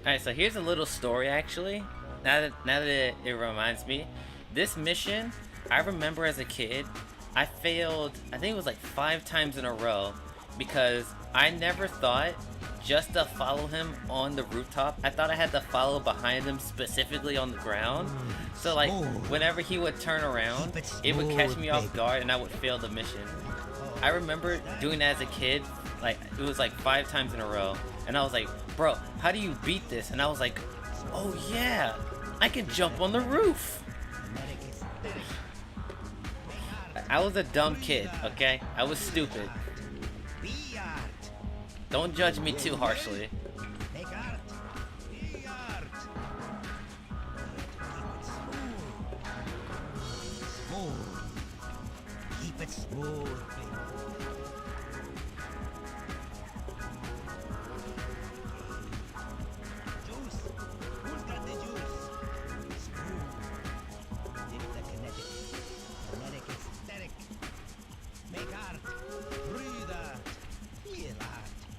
Alright, so here's a little story actually. Now that it reminds me. This mission, I remember as a kid, I failed, I think it was like 5 times in a row because I never thought just to follow him on the rooftop. I thought I had to follow behind him specifically on the ground. So like whenever he would turn around, it would catch me off guard and I would fail the mission. I remember doing that as a kid, like it was like 5 times in a row. And I was like, bro, how do you beat this? And I was like, oh yeah, I can jump on the roof. I was a dumb kid, okay? I was stupid. Don't judge me too harshly. Keep it smooth.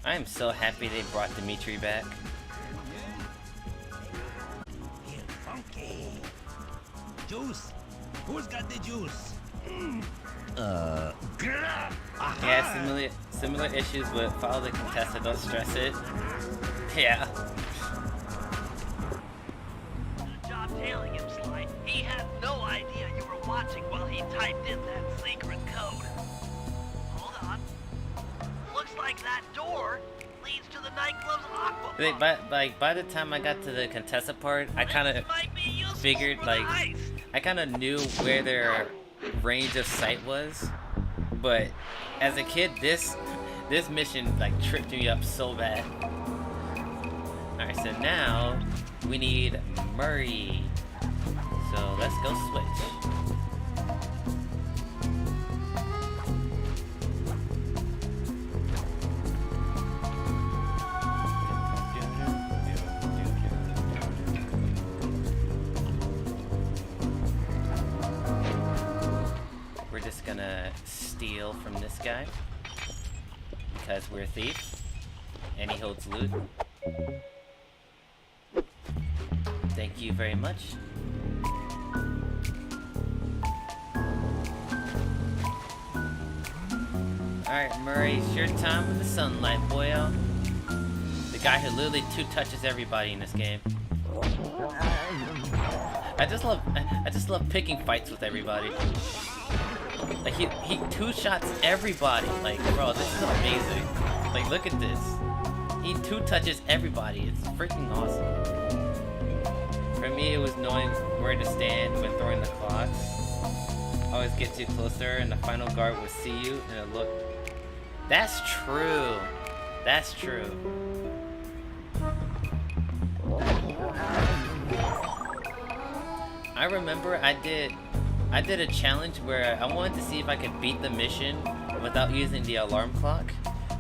I am so happy they brought Dimitri back. Here, funky. Juice. Who's got the juice? Yeah, similar issues, but follow the contestant, don't stress it. Yeah. Good job tailing him, Sly. He had no idea you were watching while he typed in that secret code. Hold on. Looks like that door leads to the nightclub's aqua bar. By the time I got to the Contessa part, I kind of figured, like, I kind of knew where their range of sight was. But as a kid, this mission like tripped me up so bad. Alright, so now we need Murray. So let's go switch. Gonna steal from this guy because we're a thief and he holds loot. Thank you very much. Alright, Murray, it's your time in the sunlight, boyo. The guy who literally 2 touches everybody in this game. I just love picking fights with everybody. Like he 2-shots everybody. Like, bro, this is amazing. Like, look at this. He 2 touches everybody. It's freaking awesome. For me, it was knowing where to stand when throwing the clocks. Always get too closer, and the final guard would see you, and it looked. That's true. That's true. I remember I did a challenge where I wanted to see if I could beat the mission without using the alarm clock.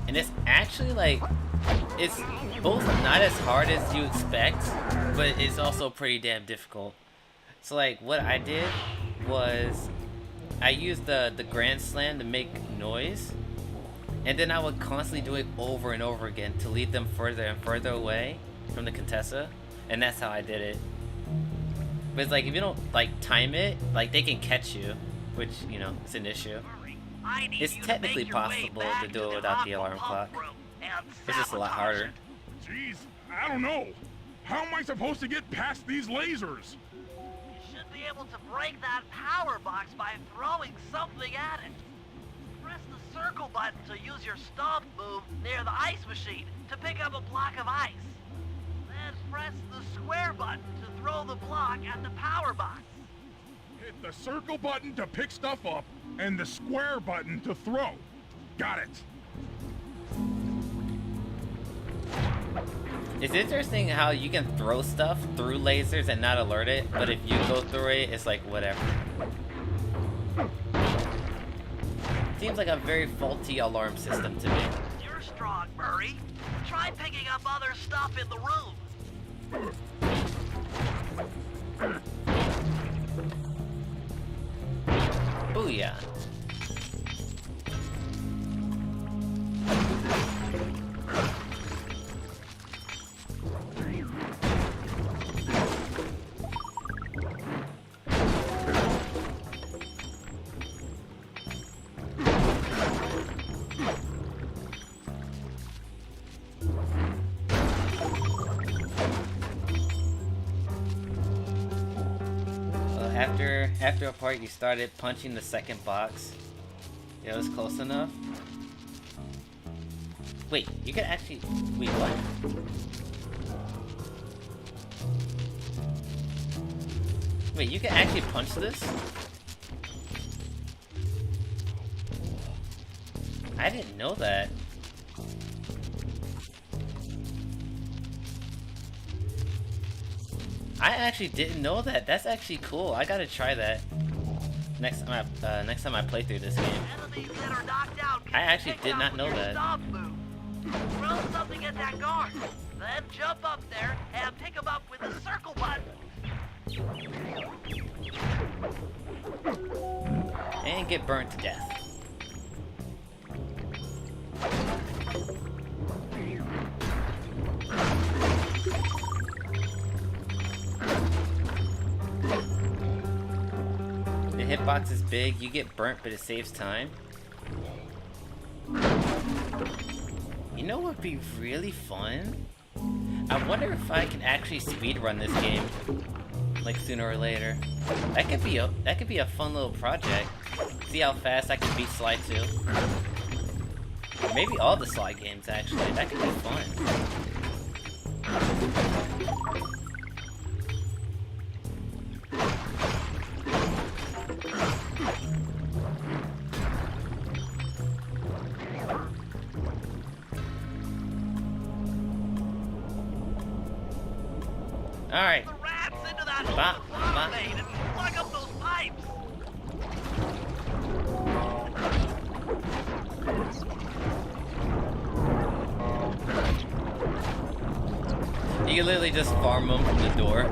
And it's actually like, it's both not as hard as you expect, but it's also pretty damn difficult. So like what I did was I used the Grand Slam to make noise, and then I would constantly do it over and over again to lead them further and further away from the Contessa, and that's how I did it. But it's like, if you don't like time it, like they can catch you, which, you know, is an issue. It's technically possible to do it without the alarm clock. It's just a lot harder. Jeez, I don't know. How am I supposed to get past these lasers? You should be able to break that power box by throwing something at it. Press the circle button to use your stomp move near the ice machine to pick up a block of ice. Then press the square button to throw the block at the power box. Hit the circle button to pick stuff up and the square button to throw. Got it. It's interesting how you can throw stuff through lasers and not alert it, but if you go through it, it's like whatever. Seems like a very faulty alarm system to me. You're strong, Murray. Try picking up other stuff in the room. Booyah. After a part, you started punching the second box. It was close enough. Wait, you can actually... Wait, what? Wait, you can actually punch this? I didn't know that. I actually didn't know that. That's actually cool. I gotta try that next time I play through this game. Enemies that are knocked out I actually did not know that. Stomp move. Throw something at that guard. Then jump up there and pick him up with the circle button. And get burnt to death. The hitbox is big, you get burnt, but it saves time. You know what would be really fun? I wonder if I can actually speedrun this game, like sooner or later. That could be a fun little project. See how fast I can beat Sly 2. Or maybe all the Sly games actually. That could be fun. Alright. The rats into that hole main and plug up those pipes. You can literally just farm them from the door.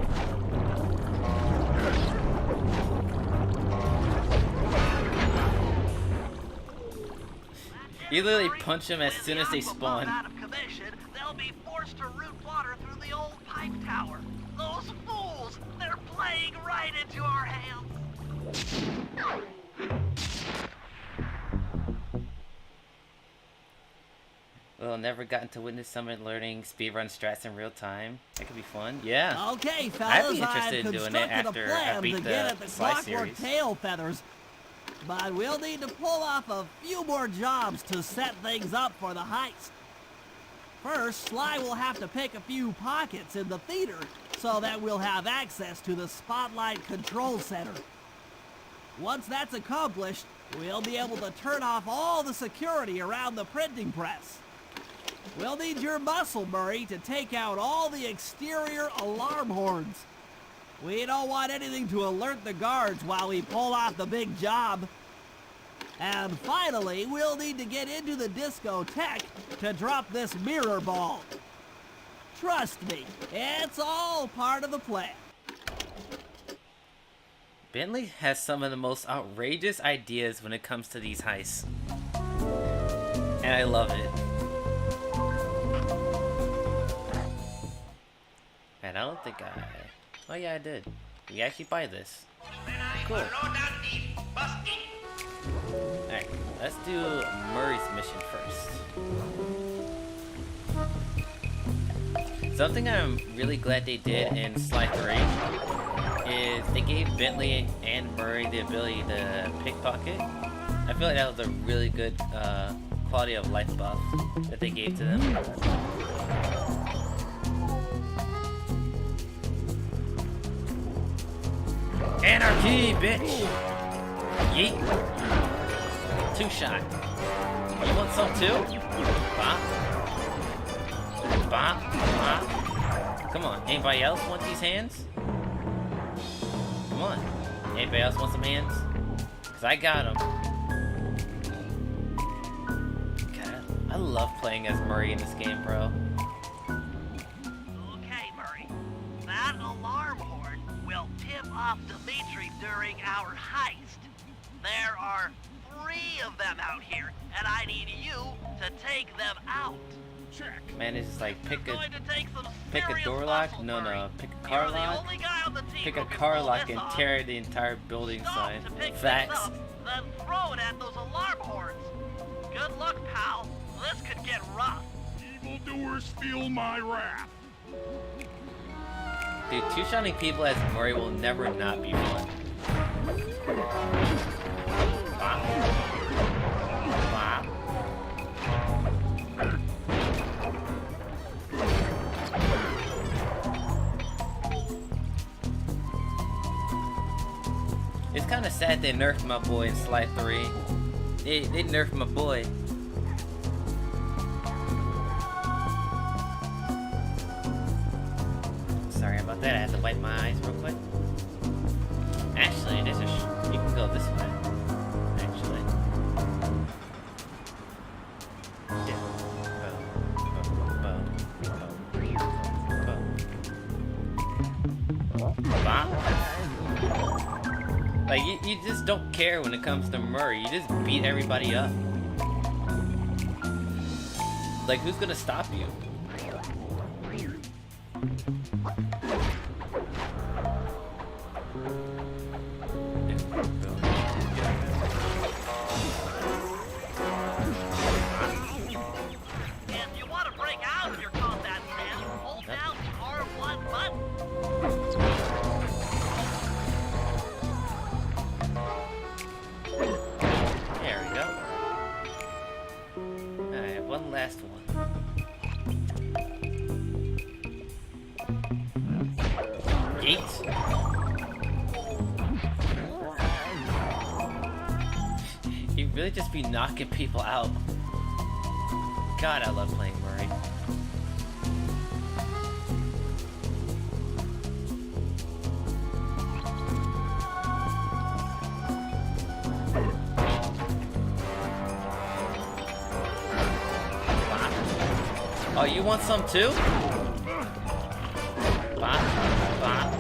You literally punch them as soon as they spawn. Out of commission, they'll be forced to root water through the old pipe tower. Those fools! They're playing right into our hands! Well, never gotten to witness someone learning speedrun strats in real time. That could be fun. Yeah. Okay, I'd fellas, be interested I've in doing it constructed a after I plan beat to the get at the Sly clockwork series. tail feathers. But we'll need to pull off a few more jobs to set things up for the heist. First, Sly will have to pick a few pockets in the theater so that we'll have access to the Spotlight Control Center. Once that's accomplished, we'll be able to turn off all the security around the printing press. We'll need your muscle, Murray, to take out all the exterior alarm horns. We don't want anything to alert the guards while we pull off the big job. And finally, we'll need to get into the discotheque to drop this mirror ball. Trust me, it's all part of the plan. Bentley has some of the most outrageous ideas when it comes to these heists. And I love it. And I don't think I... Oh yeah, I did. We actually buy this. Cool. Alright, let's do Murray's mission first. Something I'm really glad they did in Sly 3 is they gave Bentley and Murray the ability to pickpocket. I feel like that was a really good quality of life buff that they gave to them. Anarchy, bitch! Yeet! 2-shot. You want some too? Bop. Bop. Bop. Come on, anybody else want these hands? Come on. Anybody else want some hands? Cause I got them. God, I love playing as Murray in this game, bro. Okay, Murray. That alarm horn will tip off Dimitri during our heist. There are 3 of them out here, and I need you to take them out. Check. Man, it's just like pick It's a going to take some door serious lock. muscle, No, Murray. pick a car You're the lock. only guy on the team Pick who a can car pull lock this and off. tear the entire building Stop sign. to pick this Facts. up, then throw it at those alarm horns. Good luck, pal. This could get rough. Evildoers feel my wrath. Dude, 2-shotting people as Murray will never not be fun. Bop. Bop. It's kind of sad they nerfed my boy in Sly 3. They nerfed my boy. Sorry about that, I had to wipe my eyes real quick. Actually, there's a you can go this way. Actually. Yeah. Bop. Like, you just don't care when it comes to Murray. You just beat everybody up. Like, who's gonna stop you? If you want to break out of your combat stance, hold down the R1 button. There we go. Alright, one last one. Yeet. You really just be knocking people out. God, I love playing Murray. Oh, you want some too? Bop, bop.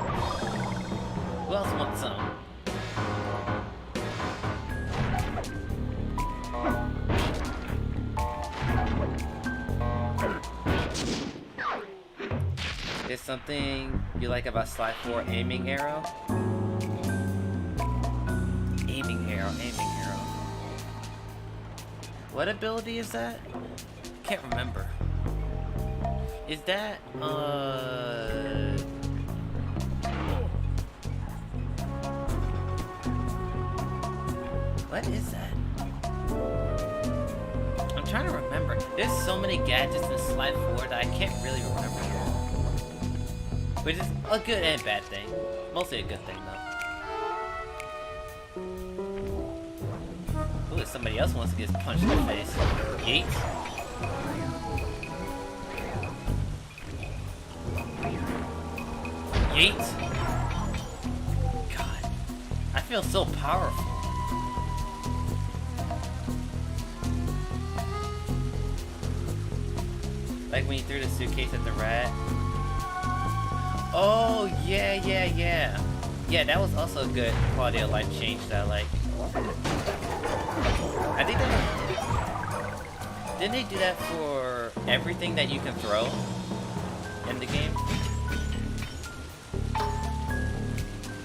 Who else wants some? Is something you like about Slide 4 aiming arrow? Aiming arrow, aiming arrow. What ability is that? Can't remember. Is that, what is that? I'm trying to remember. There's so many gadgets in Slide 4 that I can't really remember. Which is a good and bad thing. Mostly a good thing, though. Ooh, somebody else wants to get punched in the face. Yeet. Yeet. God. I feel so powerful. Like when you threw the suitcase at the rat. Oh, yeah. Yeah, that was also a good quality of life change that I like. I think that... Didn't they do that for everything that you can throw in the game?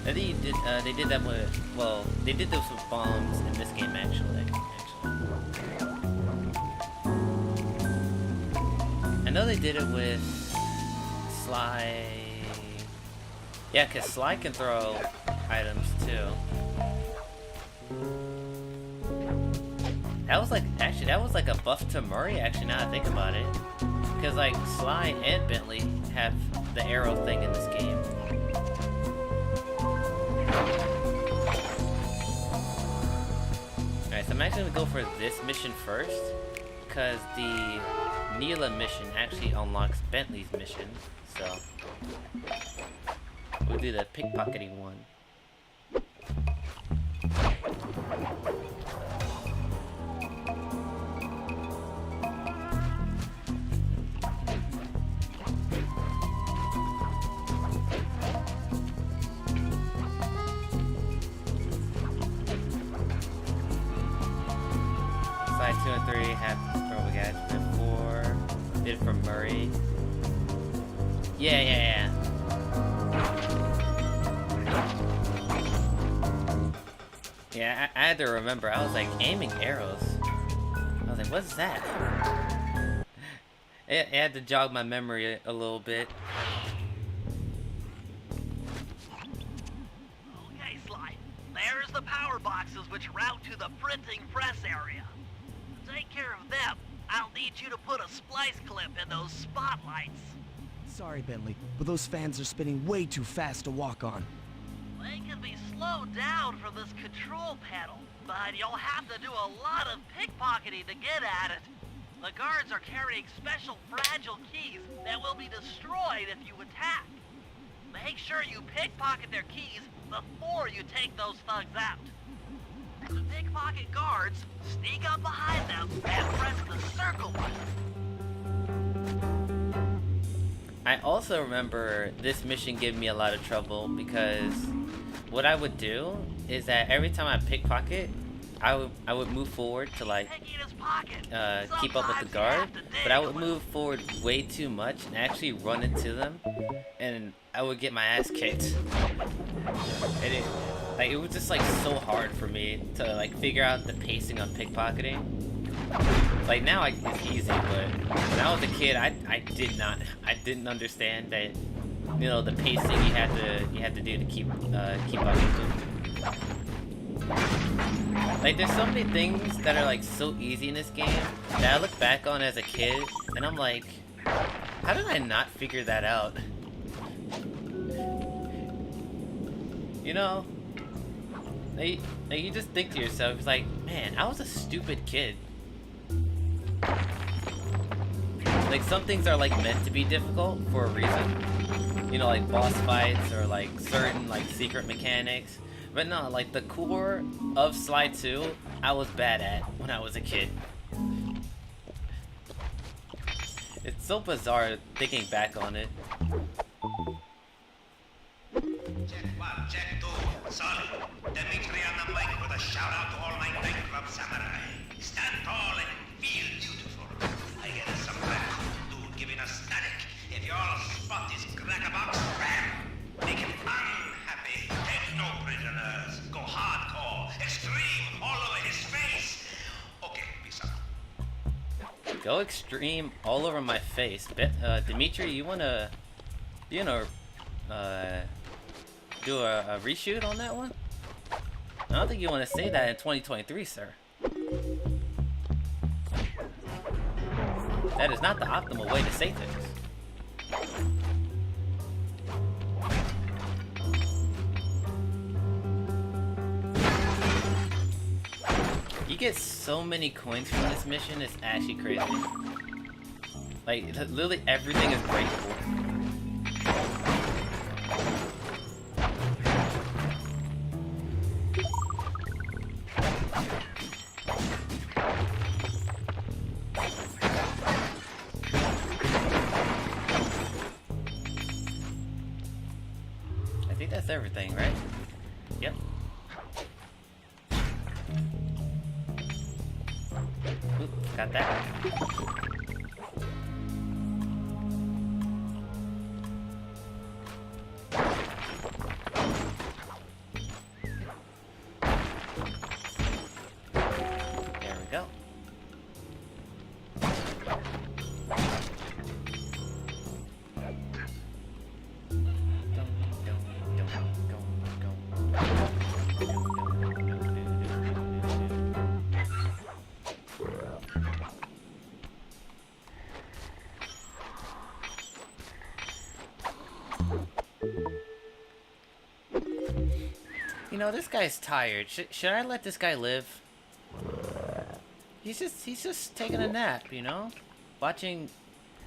I think you did, they did that with... Well, they did those with bombs in this game, actually. I know they did it with Sly... Yeah, cause Sly can throw items too. That was like, actually, that was like a buff to Murray, actually, now that I think about it. Because, like, Sly and Bentley have the arrow thing in this game. Alright, so I'm actually going to go for this mission first. Because the Neela mission actually unlocks Bentley's mission. So, we'll do the pickpocketing one. Side 2 and 3 have what we got. 4 did from Murray. Yeah. Yeah, I had to remember. I was like aiming arrows. I was like, what's that? It had to jog my memory a little bit. Okay, Sly. There's the power boxes which route to the printing press area. Take care of them. I'll need you to put a splice clip in those spotlights. Sorry, Bentley, but those fans are spinning way too fast to walk on. They can be slowed down from this control panel, but you'll have to do a lot of pickpocketing to get at it. The guards are carrying special fragile keys that will be destroyed if you attack. Make sure you pickpocket their keys before you take those thugs out. To pickpocket guards, sneak up behind them and press the circle button. I also remember this mission giving me a lot of trouble because what I would do is that every time I pickpocket, I would move forward to like keep up with the guard, but I would move forward way too much and actually run into them, and I would get my ass kicked. And it was just like so hard for me to like figure out the pacing on pickpocketing. Like now it's easy, but when I was a kid, I didn't understand that, you know, the pacing you had to do to keep up. Like there's so many things that are like so easy in this game that I look back on as a kid and I'm like, how did I not figure that out? You know, like you just think to yourself, it's like, man, I was a stupid kid. Like some things are like meant to be difficult for a reason. You know, like boss fights or like certain like secret mechanics. But no, like the core of Sly 2, I was bad at when I was a kid. It's so bizarre thinking back on it. Check 1, check 2, solid. Dimitri on the mic with a shout out to all my nightclub samurai. Stand tall and feel beautiful. I get some cool dude giving us static. If you all spot this crackerbox, ram. Make him unhappy. Take no prisoners. Go hardcore. Extreme all over his face. Okay, peace out. Go extreme all over my face. Dimitri, you wanna do a reshoot on that one? I don't think you want to say that in 2023, sir. That is not the optimal way to say things. You get so many coins from this mission, it's actually crazy. Like, literally everything is breakable. I think that's everything, right? Yep. Oop, got that. There we go. You know, this guy's tired. Should I let this guy live? He's just taking a nap, you know? Watching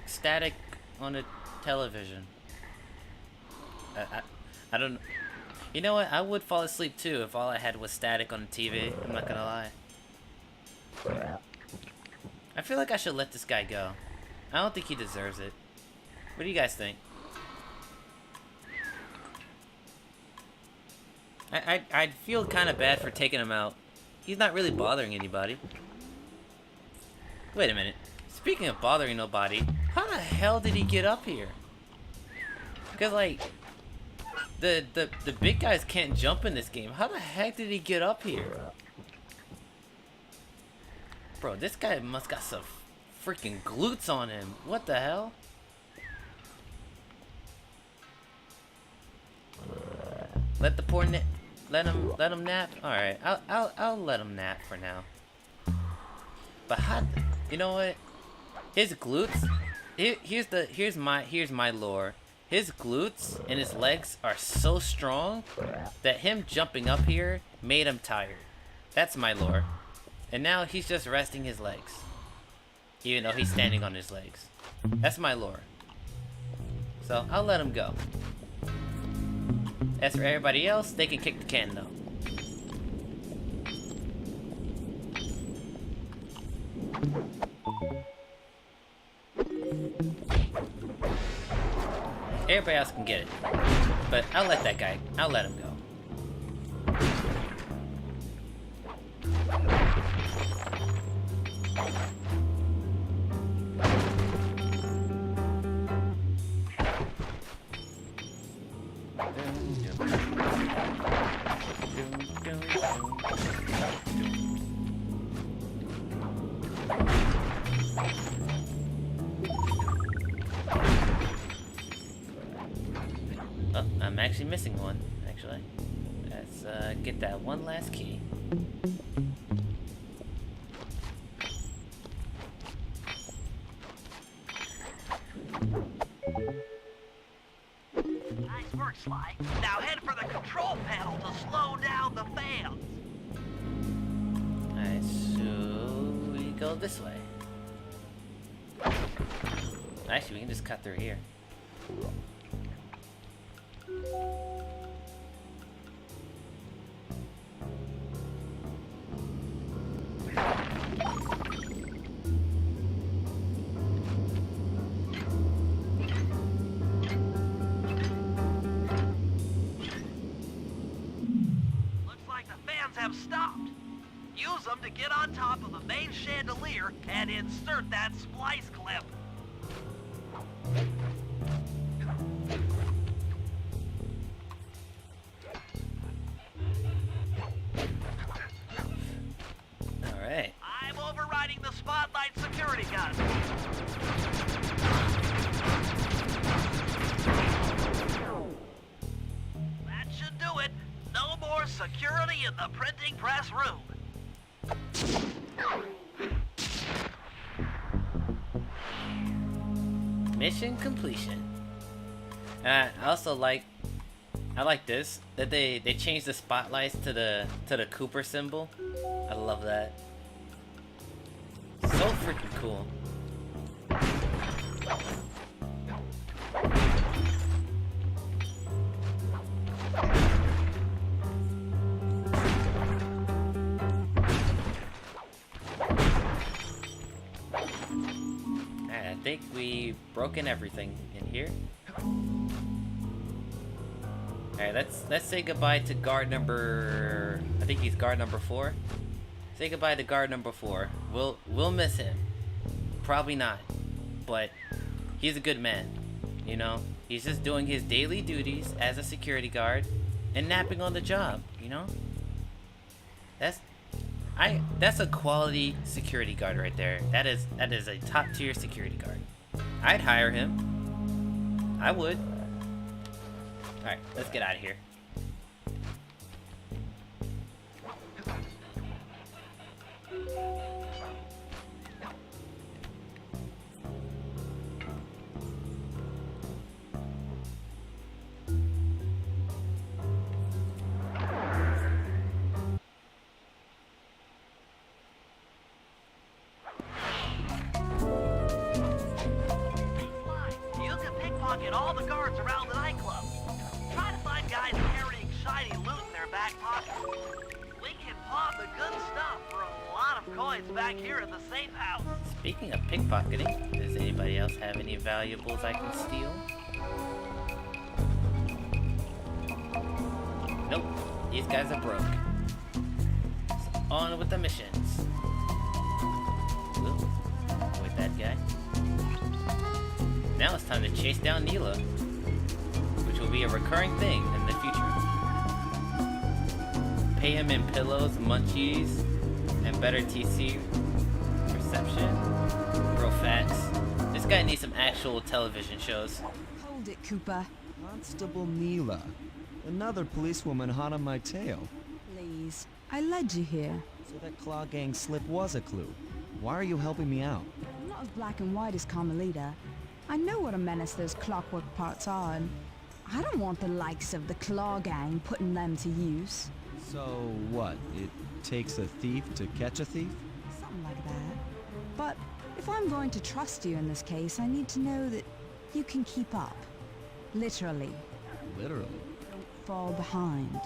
static on the television. I don't... You know what? I would fall asleep too if all I had was static on the TV. I'm not gonna lie. I feel like I should let this guy go. I don't think he deserves it. What do you guys think? I'd feel kind of bad for taking him out. He's not really bothering anybody. Wait a minute. Speaking of bothering nobody, how the hell did he get up here? Because, like, the big guys can't jump in this game. How the heck did he get up here? Bro, this guy must got some freaking glutes on him. What the hell? Let the poor let him nap. All right, I'll let him nap for now. But how? You know what? His glutes. Here's my lore. His glutes and his legs are so strong that him jumping up here made him tired. That's my lore. And now he's just resting his legs, even though he's standing on his legs. That's my lore. So I'll let him go. As for everybody else, they can kick the can though. Everybody else can get it. But I'll let that guy, I'll let him go. Oh, I'm actually missing one, actually. Let's get that one last key. Nice work, Sly. Now head for the control panel to slow down the fans. Alright, so we go this way. Actually, we can just cut through here. Have stopped. Use them to get on top of the main chandelier and insert that splice clip. Alright. I'm overriding the spotlight security gun. That should do it. No more security in the printing press room. Mission completion. I also like this that they changed the spotlights to the Cooper symbol. I love that. So freaking cool. I think we've broken everything in here. Alright, let's say goodbye to guard number... I think he's guard number 4. Say goodbye to guard number 4. We'll miss him. Probably not. But he's a good man. You know? He's just doing his daily duties as a security guard and napping on the job, you know? That's a quality security guard right there. That is a top tier security guard. I'd hire him. I would. Alright, let's get out of here. points back here in the safe house. Speaking of pickpocketing, does anybody else have any valuables I can steal? Nope, these guys are broke. So on with the missions. Ooh, avoid that guy. Now it's time to chase down Neela, which will be a recurring thing in the future. Pay him in pillows, munchies, and better TC reception. Real facts. This guy needs some actual television shows. Hold it, Cooper. Constable Neela. Another policewoman hot on my tail. Please. I led you here. So that Claw Gang slip was a clue. Why are you helping me out? I'm not as black and white as Carmelita. I know what a menace those clockwork parts are, and I don't want the likes of the Claw Gang putting them to use. So what? It takes a thief to catch a thief? Something like that. But if I'm going to trust you in this case, I need to know that you can keep up. Literally. Literally? Don't fall behind.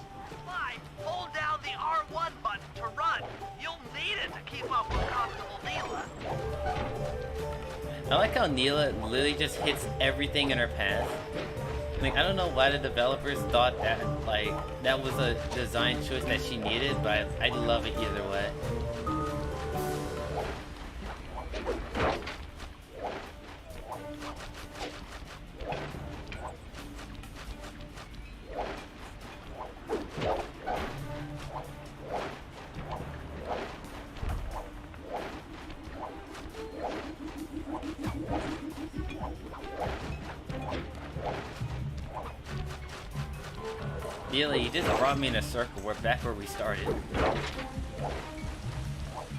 5, hold down the R1 button to run. You'll need it to keep up with Constable Neela. I like how Neela literally just hits everything in her path. Like, I don't know why the developers thought that, like, that was a design choice that she needed, but I love it either way. Neela, you just brought me in a circle. We're back where we started.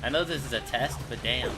I know this is a test, but damn.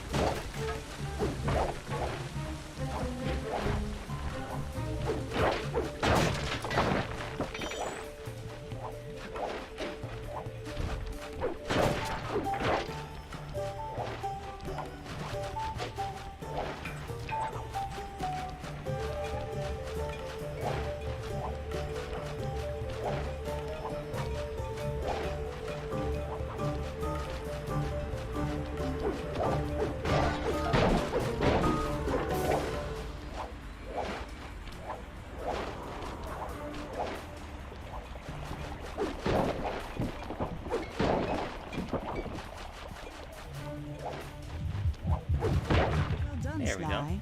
There we go. Sly.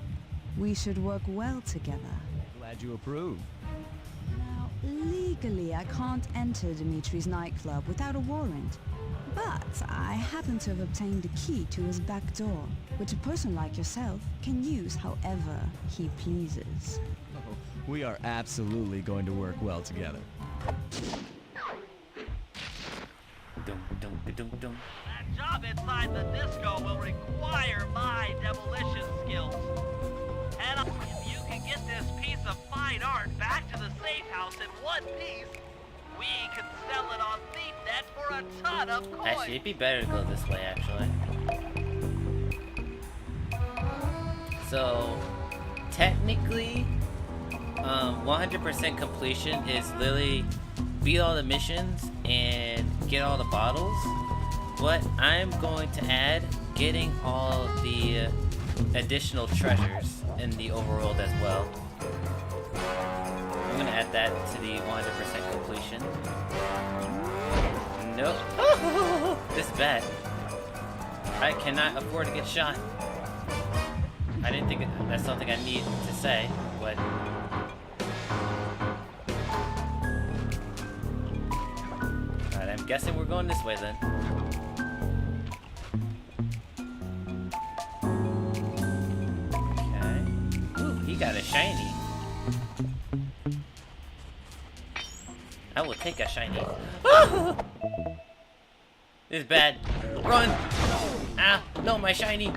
We should work well together. Glad you approve. Now, legally, I can't enter Dimitri's nightclub without a warrant. But I happen to have obtained a key to his back door, which a person like yourself can use however he pleases. Oh, we are absolutely going to work well together. Dum, dum, dum, dum. That job inside the disco will require my demolition skills. And if you can get this piece of fine art back to the safe house in one piece, we can sell it on ThiefNet for a ton of coins. Actually, it'd be better to go this way, actually. So, technically, 100% completion is literally beat all the missions and get all the bottles. But I'm going to add getting all the additional treasures in the overworld as well. I'm going to add that to the 100% completion. Nope. This is bad. I cannot afford to get shot. I didn't think that's something I need to say, but... Alright, I'm guessing we're going this way then. Okay. Ooh, he got a shiny. I will take a shiny. This is bad. Run! Ah, no, my shiny.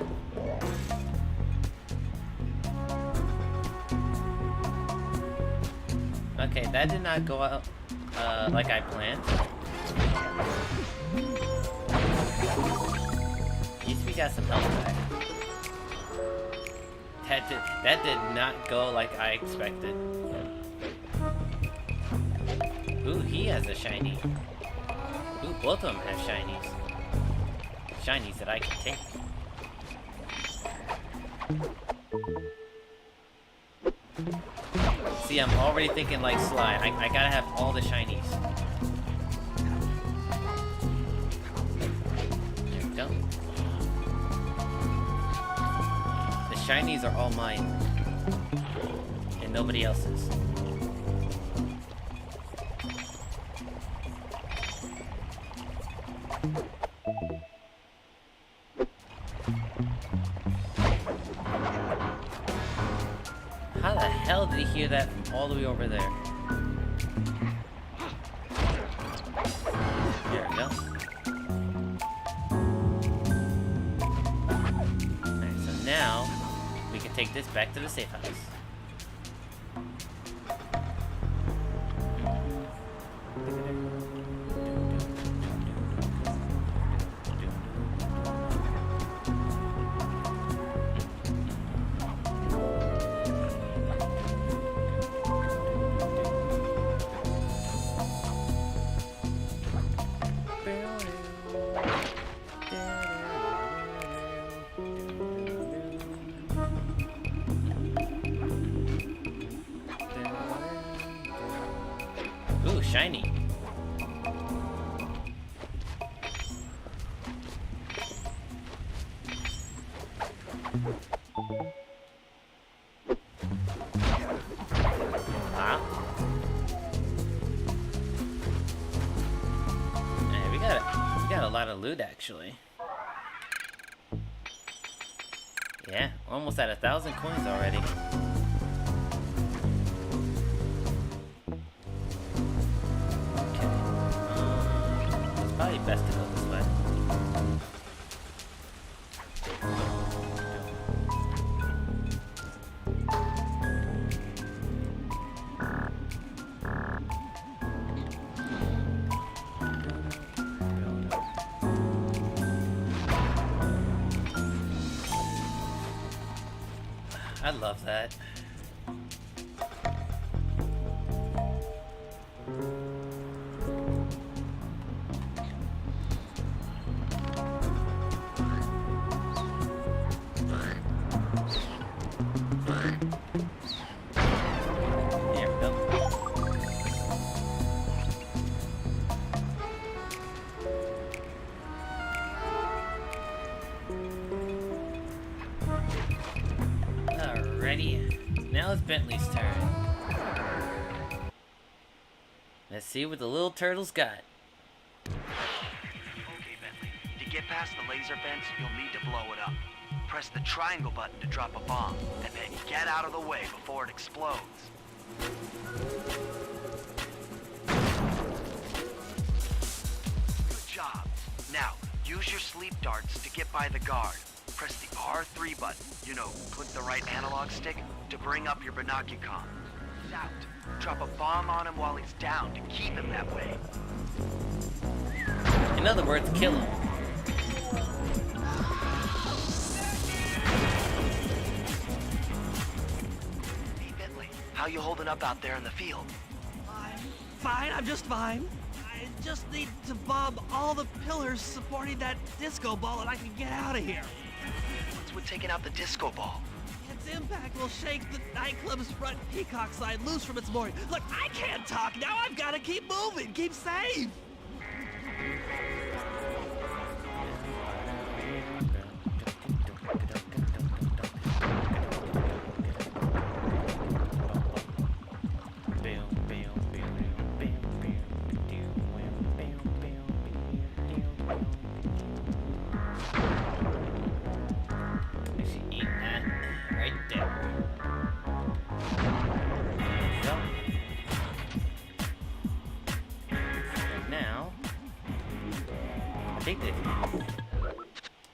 Okay, that did not go out like I planned. At least we got some health back. That did not go like I expected. Ooh, he has a shiny. Ooh, both of them have shinies. shinies that I can take. See, I'm already thinking like Sly. I gotta have all the shinies. There we go. The shinies are all mine. And nobody else's. How the hell did he hear that from all the way over there? There we go. Alright, so now we can take this back to the safe house. Ooh, shiny. Wow. Hey, we got a lot of loot actually. Yeah, we're almost at 1,000 coins already. It's probably best to go this way. I love that. There we go. Alrighty, now it's Bentley's turn. Let's see what the little turtle's got. Okay, Bentley. To get past the laser fence, you'll need to blow it up. Press the triangle button to drop a bomb, and then get out of the way before it explodes. Good job. Now, use your sleep darts to get by the guard. Press the R3 button, click the right analog stick, to bring up your binocucom. He's out. Drop a bomb on him while he's down to keep him that way. In other words, kill him. Hey, Bentley, how you holding up out there in the field? Fine, I'm just fine. I just need to bomb all the pillars supporting that disco ball and I can get out of here. What's with taking out the disco ball? Its impact will shake the nightclub's front peacock sign loose from its mooring. Look, I can't talk now. I've got to keep moving, keep safe.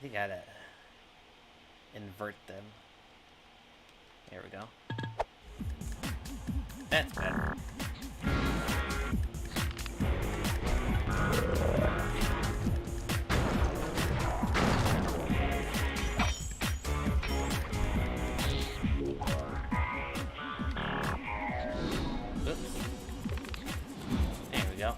They gotta invert them. There we go. That's better. Oops. There we go.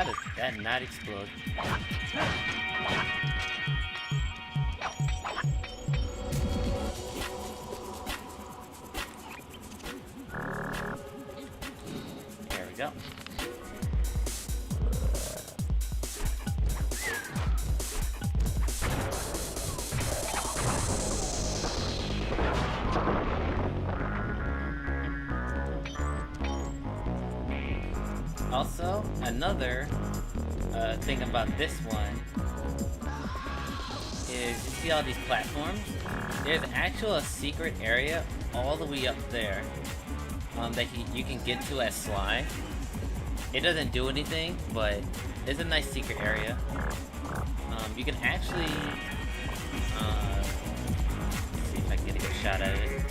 How does that not explode? There we go. Also, another thing about this one is you see all these platforms? There's actual secret area all the way up there that you can get to as Sly. It doesn't do anything, but it's a nice secret area. You can actually let's see if I can get a good shot at it.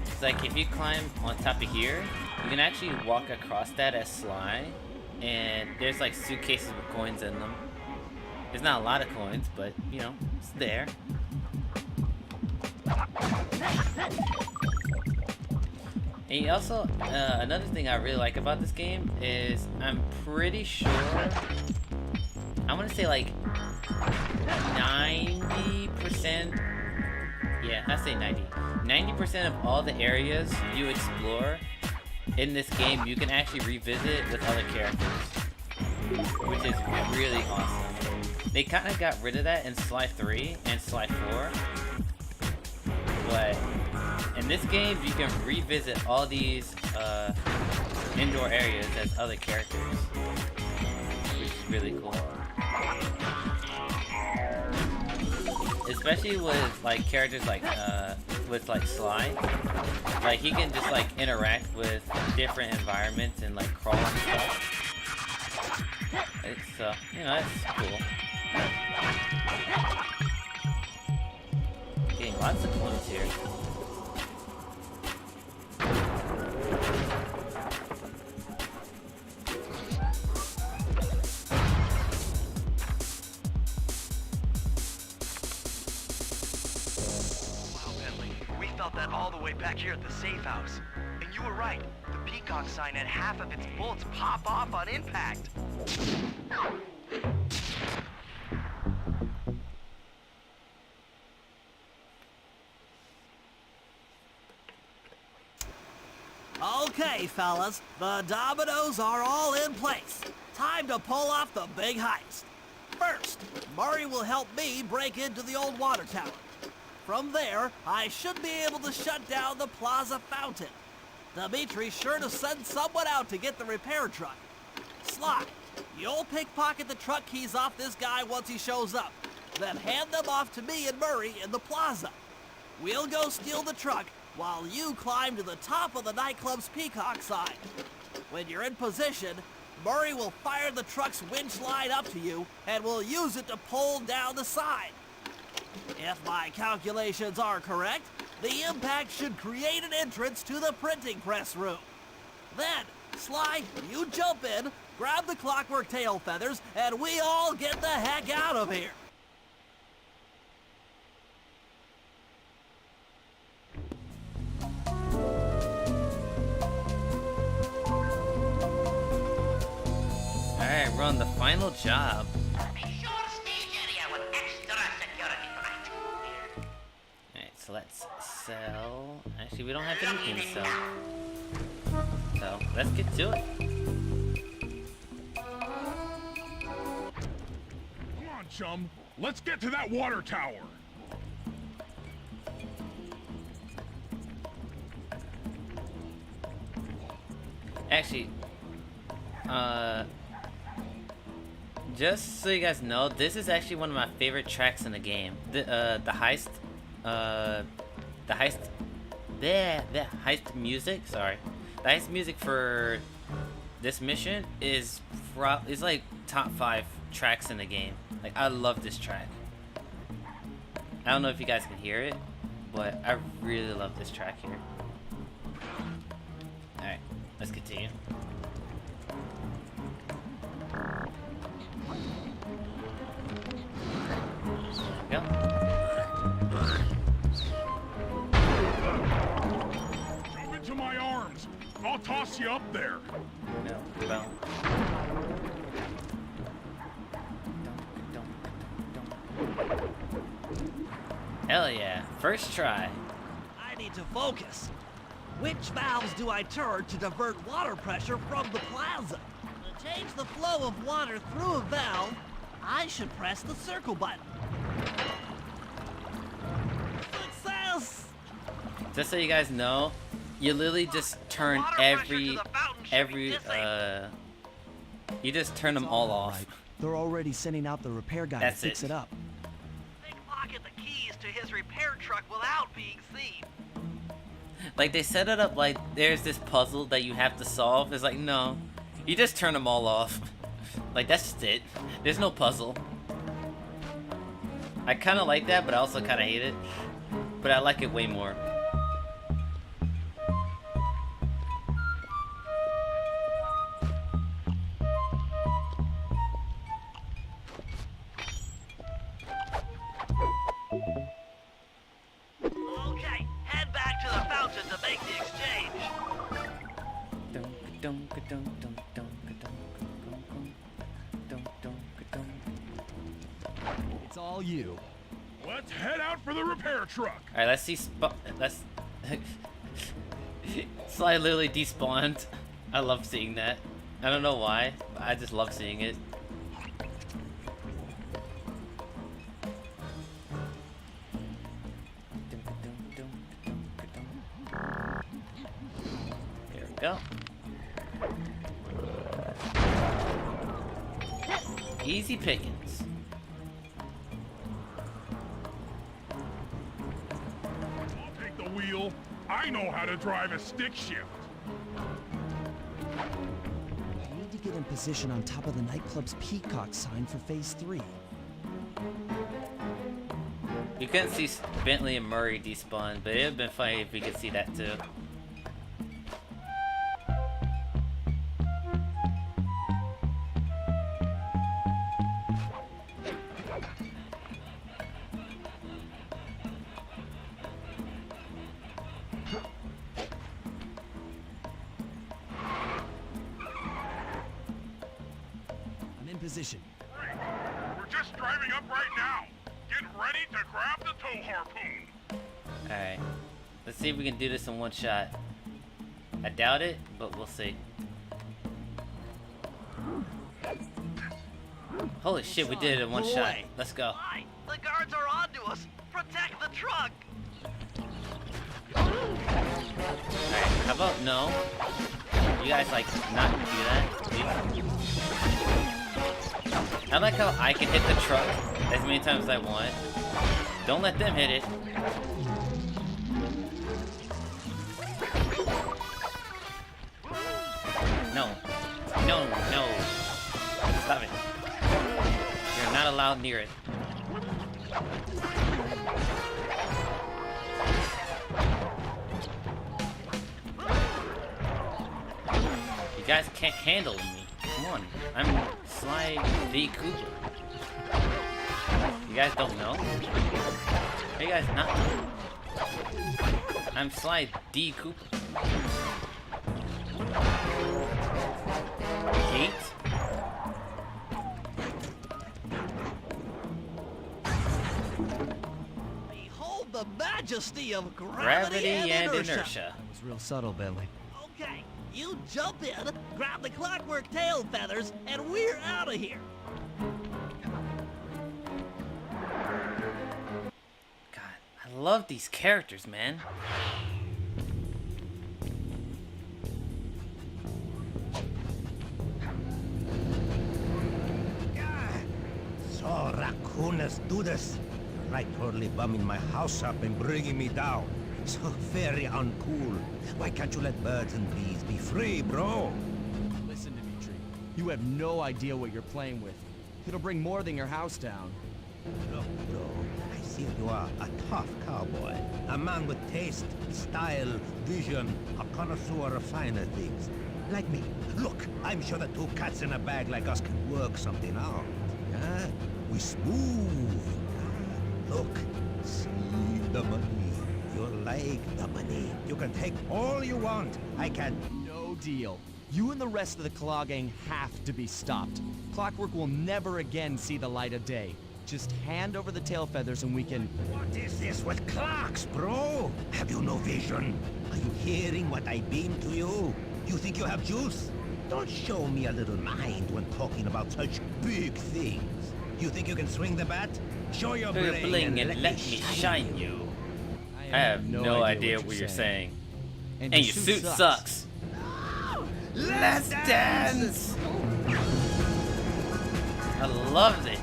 It's like if you climb on top of here, you can actually walk across that as Sly, and there's like suitcases with coins in them. There's not a lot of coins, but you know, it's there. And you also, another thing I really like about this game is I'm pretty sure, I want to say like 90%, yeah, I say 90% of all the areas you explore in this game, you can actually revisit with other characters, which is really awesome. They kind of got rid of that in Sly 3 and Sly 4, but in this game, you can revisit all these indoor areas as other characters, which is really cool. Especially with like characters like Sly, like he can just like interact with different environments and like crawl and stuff. It's you know, that's cool. Getting lots of coins here. That all the way back here at the safe house. And you were right. The Peacock sign had half of its bullets pop off on impact. Okay, fellas, the dominoes are all in place. Time to pull off the big heist. First, Murray will help me break into the old water tower. From there, I should be able to shut down the plaza fountain. Dimitri's sure to send someone out to get the repair truck. Sly, you'll pickpocket the truck keys off this guy once he shows up, then hand them off to me and Murray in the plaza. We'll go steal the truck while you climb to the top of the nightclub's Peacock sign. When you're in position, Murray will fire the truck's winch line up to you and will use it to pull down the sign. If my calculations are correct, the impact should create an entrance to the printing press room. Then, Sly, you jump in, grab the clockwork tail feathers, and we all get the heck out of here. Alright, we're on the final job. So let's sell. Actually, we don't have anything to sell. So let's get to it. Come on, chum. Let's get to that water tower. Actually, just so you guys know, this is actually one of my favorite tracks in the game. The heist. The heist music, sorry. The heist music for this mission is like top 5 tracks in the game. Like, I love this track. I don't know if you guys can hear it, but I really love this track here. Alright, let's continue. There we go. To my arms. I'll toss you up there. No, well. Hell yeah. First try. I need to focus. Which valves do I turn to divert water pressure from the plaza? To change the flow of water through a valve, I should press the circle button. Success! Just so you guys know, you literally just turn you just turn them all off. Right. They're already sending out the repair guy That's to fix it up. Pickpocket the keys to his repair truck without being seen. Like, they set it up like there's this puzzle that you have to solve. It's like, no. You just turn them all off. Like, that's just it. There's no puzzle. I kind of like that, but I also kind of hate it. But I like it way more. Okay, head back to the fountain to make the exchange. It's all you. Let's head out for the repair truck. Alright, let's see. Let's. Sly literally despawned. I love seeing that. I don't know why, but I just love seeing it. There we go. Easy pickings. I'll take the wheel. I know how to drive a stick shift. You need to get in position on top of the nightclub's peacock sign for phase 3. You couldn't see Bentley and Murray despawn, but it would have been funny if we could see that too. I'm in position. Great. We're just driving up right now. Get ready to grab the tow harpoon. Alright. Let's see if we can do this in one shot. I doubt it, but we'll see. Holy shit, we did it in one shot. Let's go. Why? The guards are onto us. Protect the truck. Alright, how about no? You guys like not do that, please? I like how I can hit the truck as many times as I want. Don't let them hit it. No. No, no. Stop it. You're not allowed near it. You guys can't handle me. Come on. I'm Sly D. Cooper. You guys don't know? Are you guys not know? I'm Sly D. Cooper. Gate? Behold the majesty of Gravity and inertia. That was real subtle, Bentley. Okay, you jump in, grab the clockwork tail feathers, and we're out of here. God, I love these characters, man. So raccooners do this. Like totally bumming my house up and bringing me down. So very uncool. Why can't you let birds and bees be free, bro? Listen, Dimitri. You have no idea what you're playing with. It'll bring more than your house down. Look, bro, I see you are a tough cowboy. A man with taste, style, vision, a connoisseur of finer things. Like me. Look, I'm sure the two cats in a bag like us can work something out. Yeah? We smooth. Yeah? Look, see the money. You like the money. You can take all you want. I can... No deal. You and the rest of the Claw Gang have to be stopped. Clockwork will never again see the light of day. Just hand over the tail feathers and we can... What is this with clocks, bro? Have you no vision? Are you hearing what I beam to you? You think you have juice? Don't show me a little mind when talking about such big things. You think you can swing the bat? Show your bling, and let me shine you. I have no idea what you're saying. And your suit sucks. Let's dance! I loved it.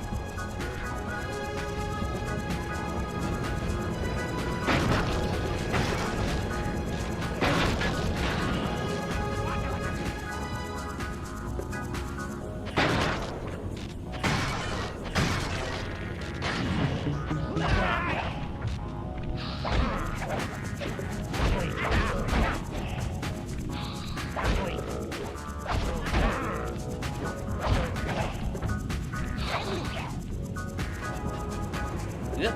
Yep.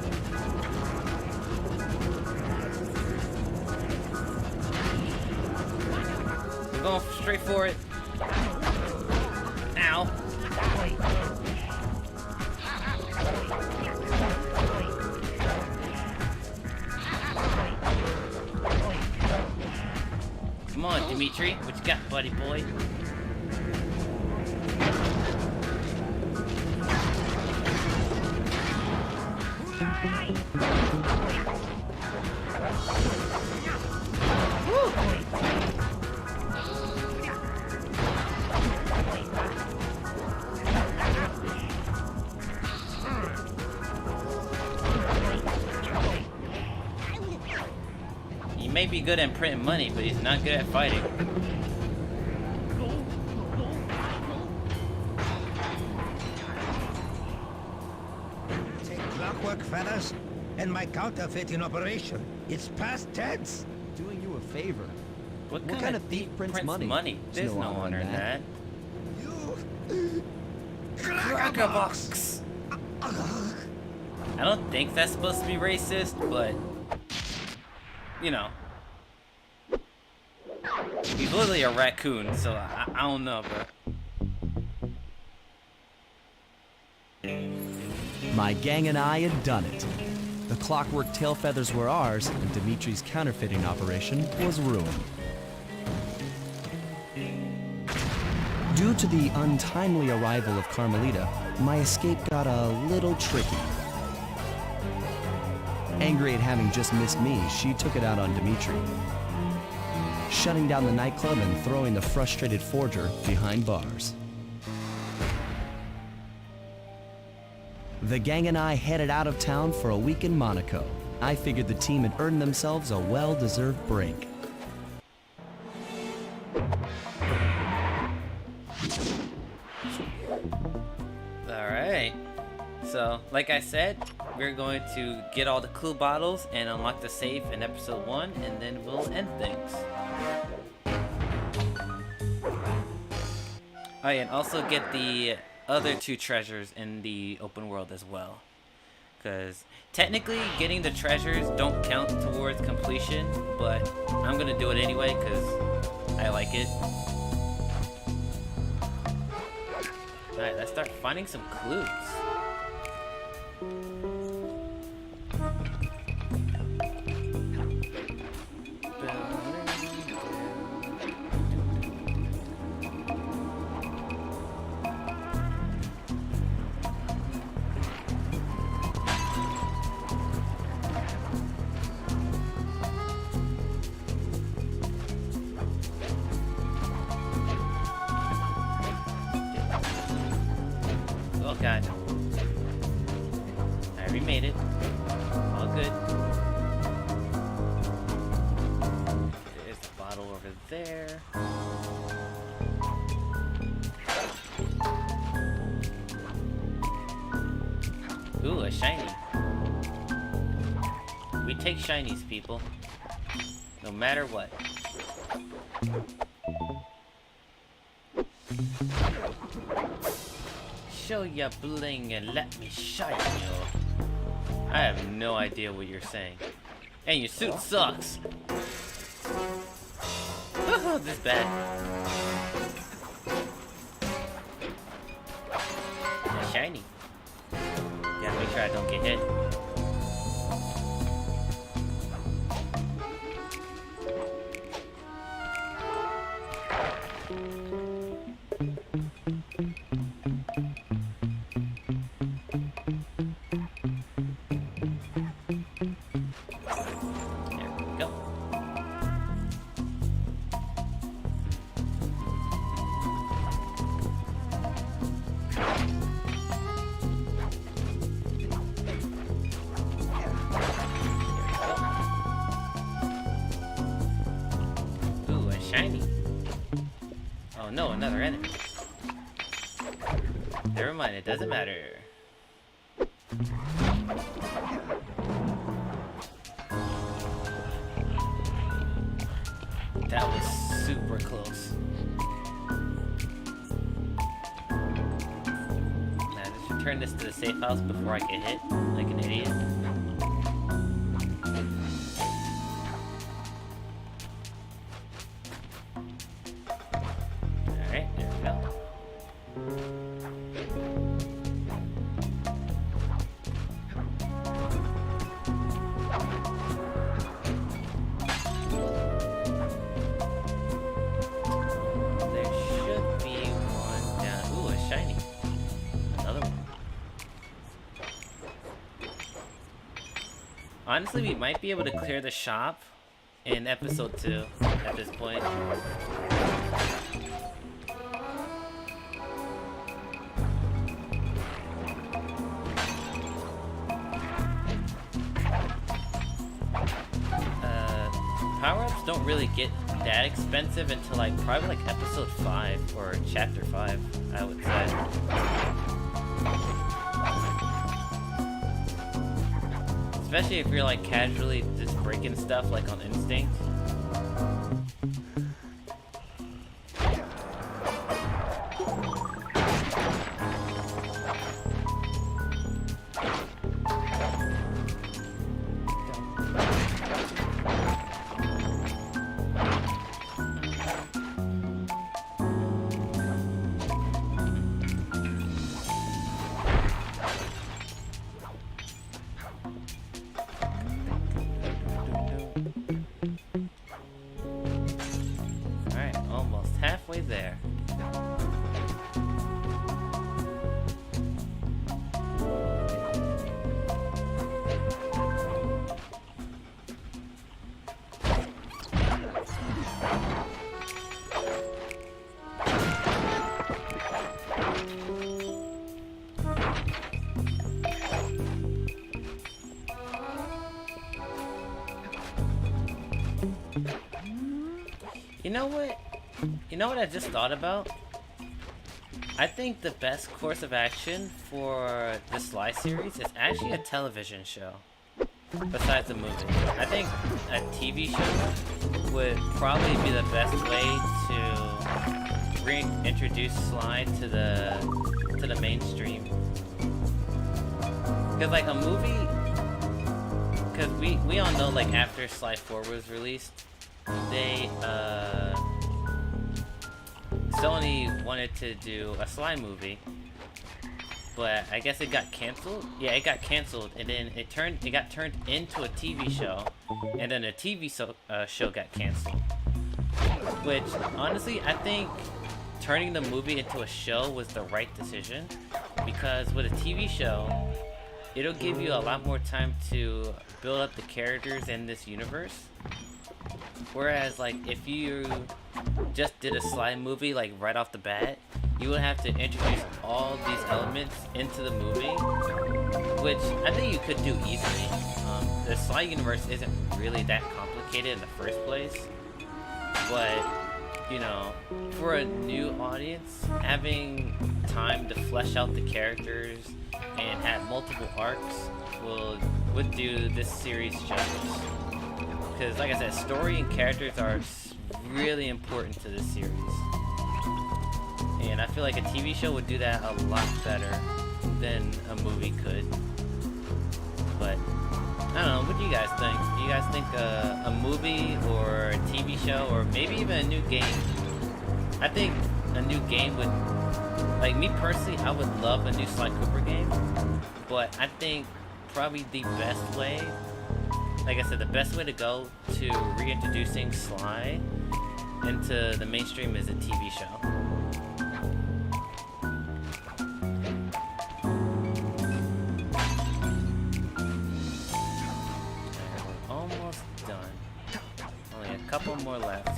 We're going straight for it. Ow. Come on, Dimitri. What you got, buddy boy? He may be good at printing money, but he's not good at fighting. Take clockwork feathers and my counterfeit in operation. It's past tense. Doing you a favor. What kind of thief prints money? There's no honor in that. You... Crackerbox! I don't think that's supposed to be racist, but... You know. He's literally a raccoon, so I don't know, bro. My gang and I had done it. The clockwork tail feathers were ours, and Dimitri's counterfeiting operation was ruined. Due to the untimely arrival of Carmelita, my escape got a little tricky. Angry at having just missed me, she took it out on Dimitri, shutting down the nightclub and throwing the frustrated forger behind bars. The gang and I headed out of town for a week in Monaco. I figured the team had earned themselves a well-deserved break. Alright. So, like I said, we're going to get all the clue bottles and unlock the safe in episode 1, and then we'll end things. Oh yeah, and also get the other 2 treasures in the open world as well. Because technically getting the treasures don't count towards completion, but I'm going to do it anyway because I like it. Alright, let's start finding some clues. Oh god. Alright, we made it. All good. There's the bottle over there. Ooh, a shiny. We take shinies, people. No matter what. Show ya bling and let me shine you. I have no idea what you're saying. And your suit sucks. Oh, this is bad. Yeah, shiny. Gotta make don't get hit. Shiny. Oh no, another enemy. Never mind, it doesn't matter. That was super close. Now just return this to the safe house before I get hit like an idiot. Honestly, we might be able to clear the shop in episode 2 at this point. Power-ups don't really get that expensive until like probably like episode 5 or chapter 5, I would say. Especially if you're like casually just breaking stuff like on instinct. Halfway there. You know what I just thought about? I think the best course of action for the Sly series is actually a television show, besides a movie. I think a TV show would probably be the best way to reintroduce Sly to the mainstream. Because like a movie, because we all know like after Sly 4 was released, they Sony wanted to do a Sly movie, but I guess it got canceled. Yeah, it got canceled, and then it got turned into a TV show, and then a TV show got canceled. Which honestly, I think turning the movie into a show was the right decision, because with a TV show, it'll give you a lot more time to build up the characters in this universe. Whereas, like, if you just did a Sly movie, like, right off the bat, you would have to introduce all these elements into the movie, which I think you could do easily. The Sly universe isn't really that complicated in the first place, but, you know, for a new audience, having time to flesh out the characters and have multiple arcs would do this series justice. Because, like I said, story and characters are really important to this series. And I feel like a TV show would do that a lot better than a movie could. But, I don't know, what do you guys think? Do you guys think a movie or a TV show or maybe even a new game? I think a new game would... Like, me personally, I would love a new Sly Cooper game. But I think probably the best way. Like I said, the best way to go to reintroducing Sly into the mainstream is a TV show. We're almost done. Only a couple more left.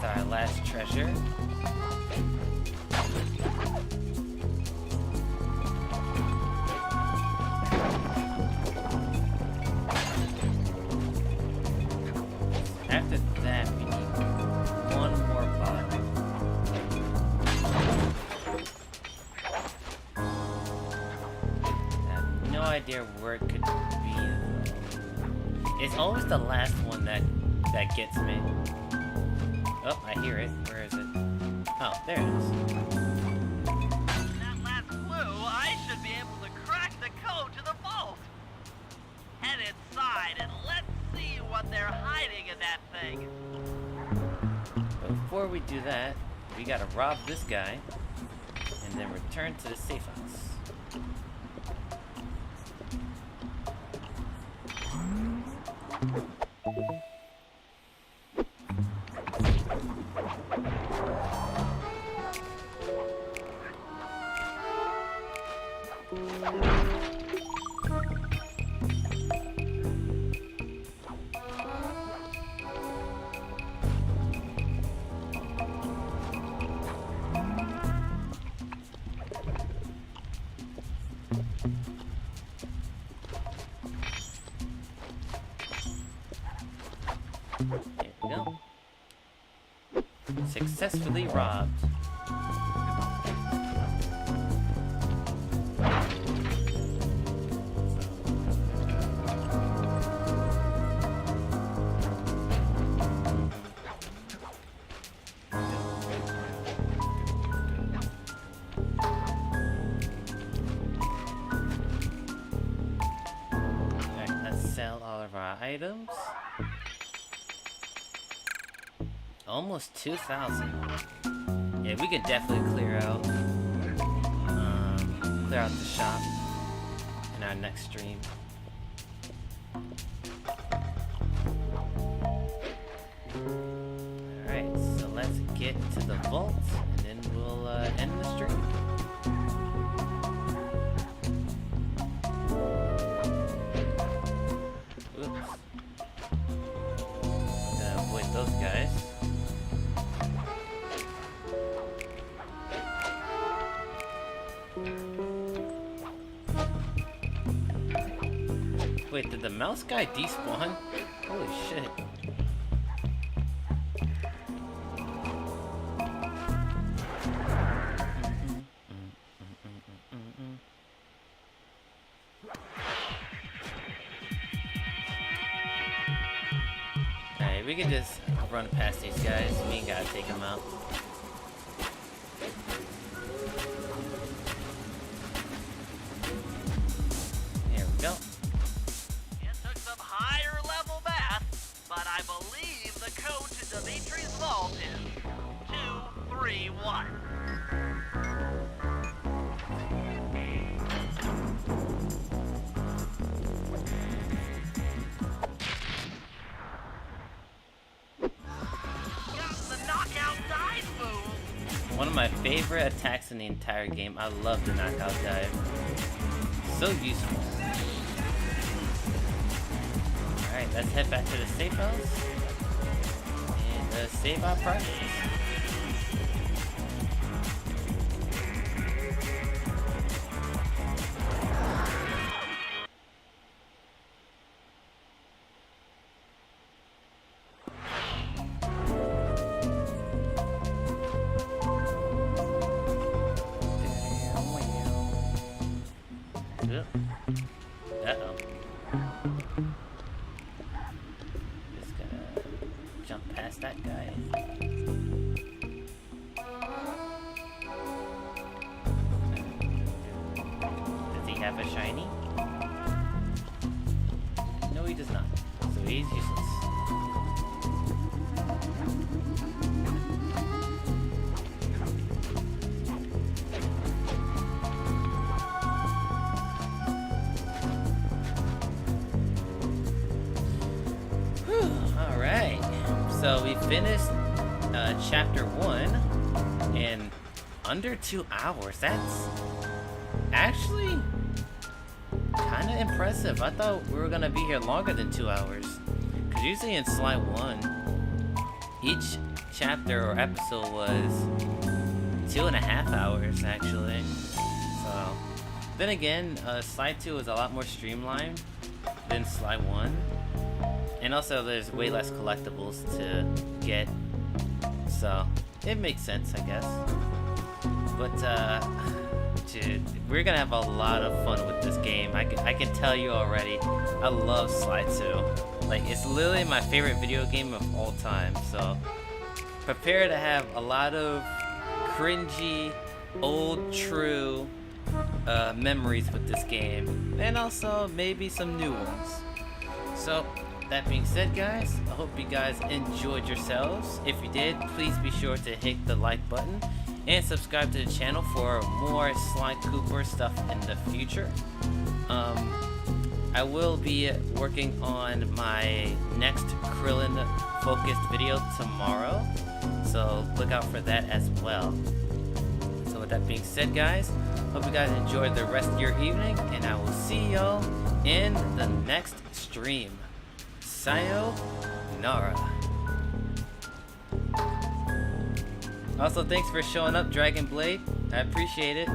Our last treasure. After that, we need one more body. I have no idea where it could be, though. It's always the last one that gets me. Oh, I hear it. Where is it? Oh, there it is. That last clue, I should be able to crack the code to the vault. Head inside and let's see what they're hiding in that thing. But before we do that, we gotta rob this guy and then return to the safe house. There we go. Successfully robbed. Alright, let's sell all of our items. Almost 2,000. Yeah, we could definitely clear out the shop in our next stream. Alright, so let's get to the vault and then we'll end the stream. Oops. I'm gonna avoid those guys. Wait, did the mouse guy despawn? Holy shit. Alright, we can just run past these guys. We ain't gotta take them out. There we go. It took some higher level math, but I believe the code to Dimitri's vault is 231. Got the knockout dive move. One of my favorite attacks in the entire game. I love the knockout dive. So useful. Alright, let's head back to the safe house and save our progress. Yep. Uh-oh. Just gonna jump past that guy. Does he have a shiny? No, he does not. So he's useless. Alright, so we finished chapter 1 in under 2 hours. That's actually kind of impressive. I thought we were going to be here longer than 2 hours. Because usually in Slide 1, each chapter or episode was 2.5 hours, actually. So, then again, Slide 2 is a lot more streamlined than Slide 1. And also, there's way less collectibles to get, so it makes sense, I guess. But, dude, we're gonna have a lot of fun with this game. I can tell you already, I love Slide 2. Like, it's literally my favorite video game of all time, so prepare to have a lot of cringy, old, true memories with this game. And also, maybe some new ones. So, that being said, guys, I hope you guys enjoyed yourselves. If you did, please be sure to hit the like button and subscribe to the channel for more Sly Cooper stuff in the future. I will be working on my next Krillin focused video tomorrow, so look out for that as well. So with that being said, guys, hope you guys enjoyed the rest of your evening, and I will see y'all in the next stream. Sayonara. Also, thanks for showing up, Dragon Blade. I appreciate it.